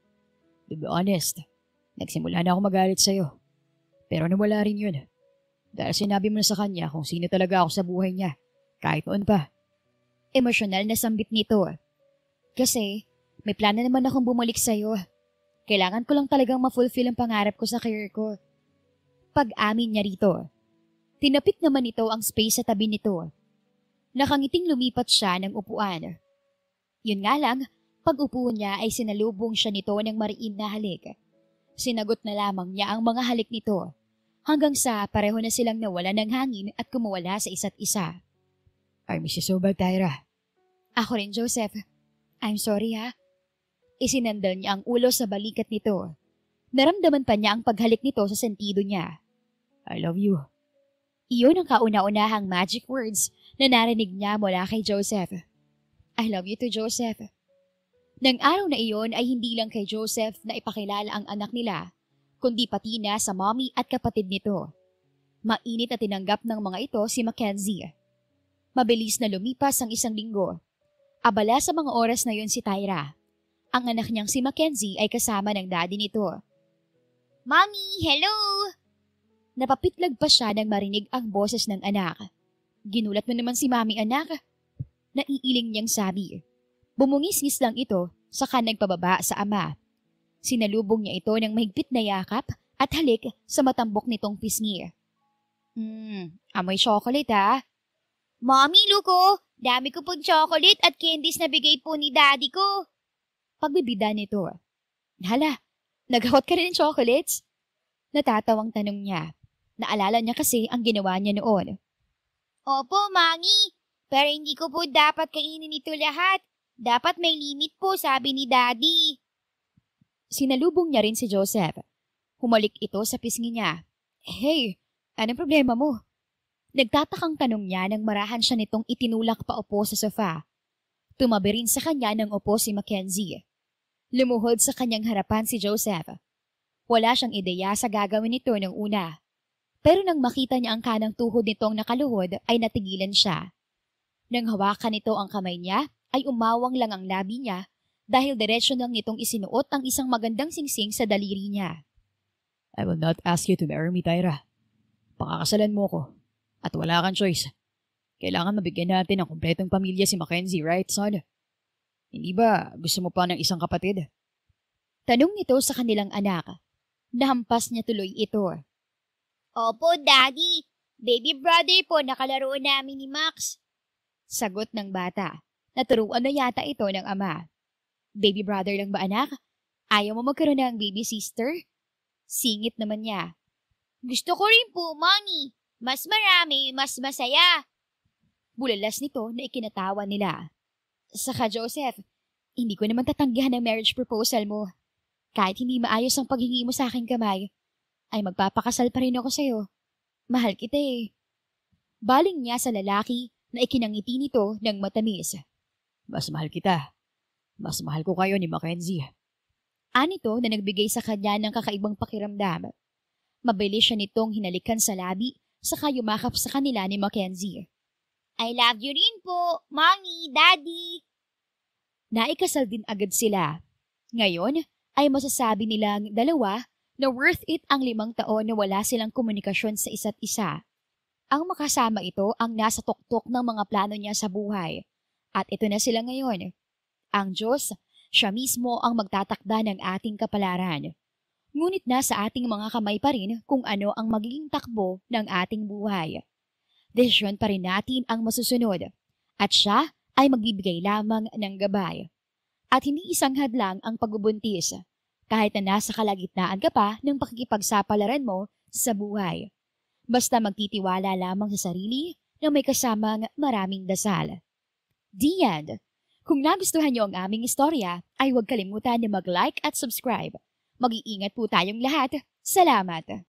To be honest, nagsimula na ako magalit sa'yo. Pero nawala rin yun. Dahil sinabi mo na sa kanya kung sino talaga ako sa buhay niya. Kahit noon pa. Emosyonal na sambit nito. Kasi, may plano naman akong bumalik sa'yo. Kailangan ko lang talagang ma-fulfill ang pangarap ko sa career ko. Pag-amin niya rito. Tinapik naman ito ang space sa tabi nito. Nakangiting lumipat siya ng upuan. Yun nga lang, pag-upo niya ay sinalubong siya nito ng mariin na halik. Sinagot na lamang niya ang mga halik nito. hanggang sa pareho na silang nawala ng hangin at kumuwala sa isa't isa. I miss you so bad, Tyra. Ako rin, Joseph. I'm sorry ha. Isinandal niya ang ulo sa balikat nito. Naramdaman pa niya ang paghalik nito sa sentido niya. I love you. Iyon ang kauna-unahang magic words na narinig niya mula kay Joseph. I love you too, Joseph. Nang araw na iyon ay hindi lang kay Joseph na ipakilala ang anak nila, kundi pati na sa mommy at kapatid nito. Mainit na tinanggap ng mga ito si Mackenzie. Mabilis na lumipas ang 1 linggo. Abala sa mga oras na yun si Tyra. Ang anak niyang si Mackenzie ay kasama ng daddy nito. Mommy, hello! Napapitlag pa siya nang marinig ang boses ng anak. Ginulat mo naman si mami, anak. Naiiling niyang sabi. Bumungis-ngis lang ito, saka nagpababa sa ama. Sinalubong niya ito ng mahigpit na yakap at halik sa matambok nitong pisngi. Amoy chocolate ha? Mommy, Luko, dami ko pong chocolate at candies na bigay po ni daddy ko. Pagbibida nito. Hala, naghawat ka rin ng chocolates? Natatawang tanong niya. Naalala niya kasi ang ginawa niya noon. Opo, Mami. Pero hindi ko po dapat kainin ito lahat. Dapat may limit po, sabi ni daddy. Sinalubong niya rin si Joseph. Humalik ito sa pisngi niya. Hey, anong problema mo? Nagtatakang tanong niya nang marahan siya nitong itinulak pa upo sa sofa. Tumabi rin sa kanya ng upo si Mackenzie. Lumuhod sa kanyang harapan si Joseph. Wala siyang ideya sa gagawin nito nung una. Pero nang makita niya ang kanang tuhod nitong nakaluhod ay natigilan siya. Nang hawakan nito ang kamay niya ay umawang lang ang labi niya dahil diretsyo nang nitong isinuot ang isang magandang singsing sa daliri niya. I will not ask you to marry me, Tyra. Pakakasalan mo ko. At wala kang choice. Kailangan mabigyan natin ng kumpletong pamilya si Mackenzie, right, son? Hindi ba gusto mo pa ng isang kapatid? Tanong nito sa kanilang anak. Nahampas niya tuloy ito. Opo, daddy. Baby brother po, nakalaro namin ni Max. Sagot ng bata. Naturuan na yata ito ng ama. Baby brother lang ba, anak? Ayaw mo magkaroon ng baby sister? Singit naman niya. Gusto ko rin po, Mommy. Mas marami, mas masaya. Bulalas nito na ikinatawa nila. Saka Joseph, hindi ko naman tatanggihan ang marriage proposal mo. Kahit hindi maayos ang paghingi mo sa aking kamay, ay magpapakasal pa rin ako sa'yo. Mahal kita eh. Baling niya sa lalaki na ikinangiti nito ng matamis. Mas mahal kita. Mas mahal ko kayo ni Mackenzie. Anito na nagbigay sa kanya ng kakaibang pakiramdam. Mabilis siya nitong hinalikan sa labi saka yumakap sa kanila ni Mackenzie. I love you rin po, Mommy, Daddy. Naikasal din agad sila. Ngayon ay masasabi nilang dalawa na worth it ang 5 taon na wala silang komunikasyon sa isa't isa. Ang makasama ito ang nasa tuktok ng mga plano niya sa buhay. At ito na sila ngayon. Ang Diyos, siya mismo ang magtatakda ng ating kapalaran. Ngunit nasa ating mga kamay pa rin kung ano ang magiging takbo ng ating buhay. Desisyon pa rin natin ang masusunod. At siya ay magbibigay lamang ng gabay. At hindi isang hadlang ang pagbubuntis, kahit na nasa kalagitnaan ka pa ng pakikipagsapalaran mo sa buhay. Basta magtitiwala lamang sa sarili na may kasamang maraming dasal. The end. Kung nagustuhan niyo ang aming istorya, ay huwag kalimutan na mag-like at subscribe. Mag-iingat po tayong lahat. Salamat!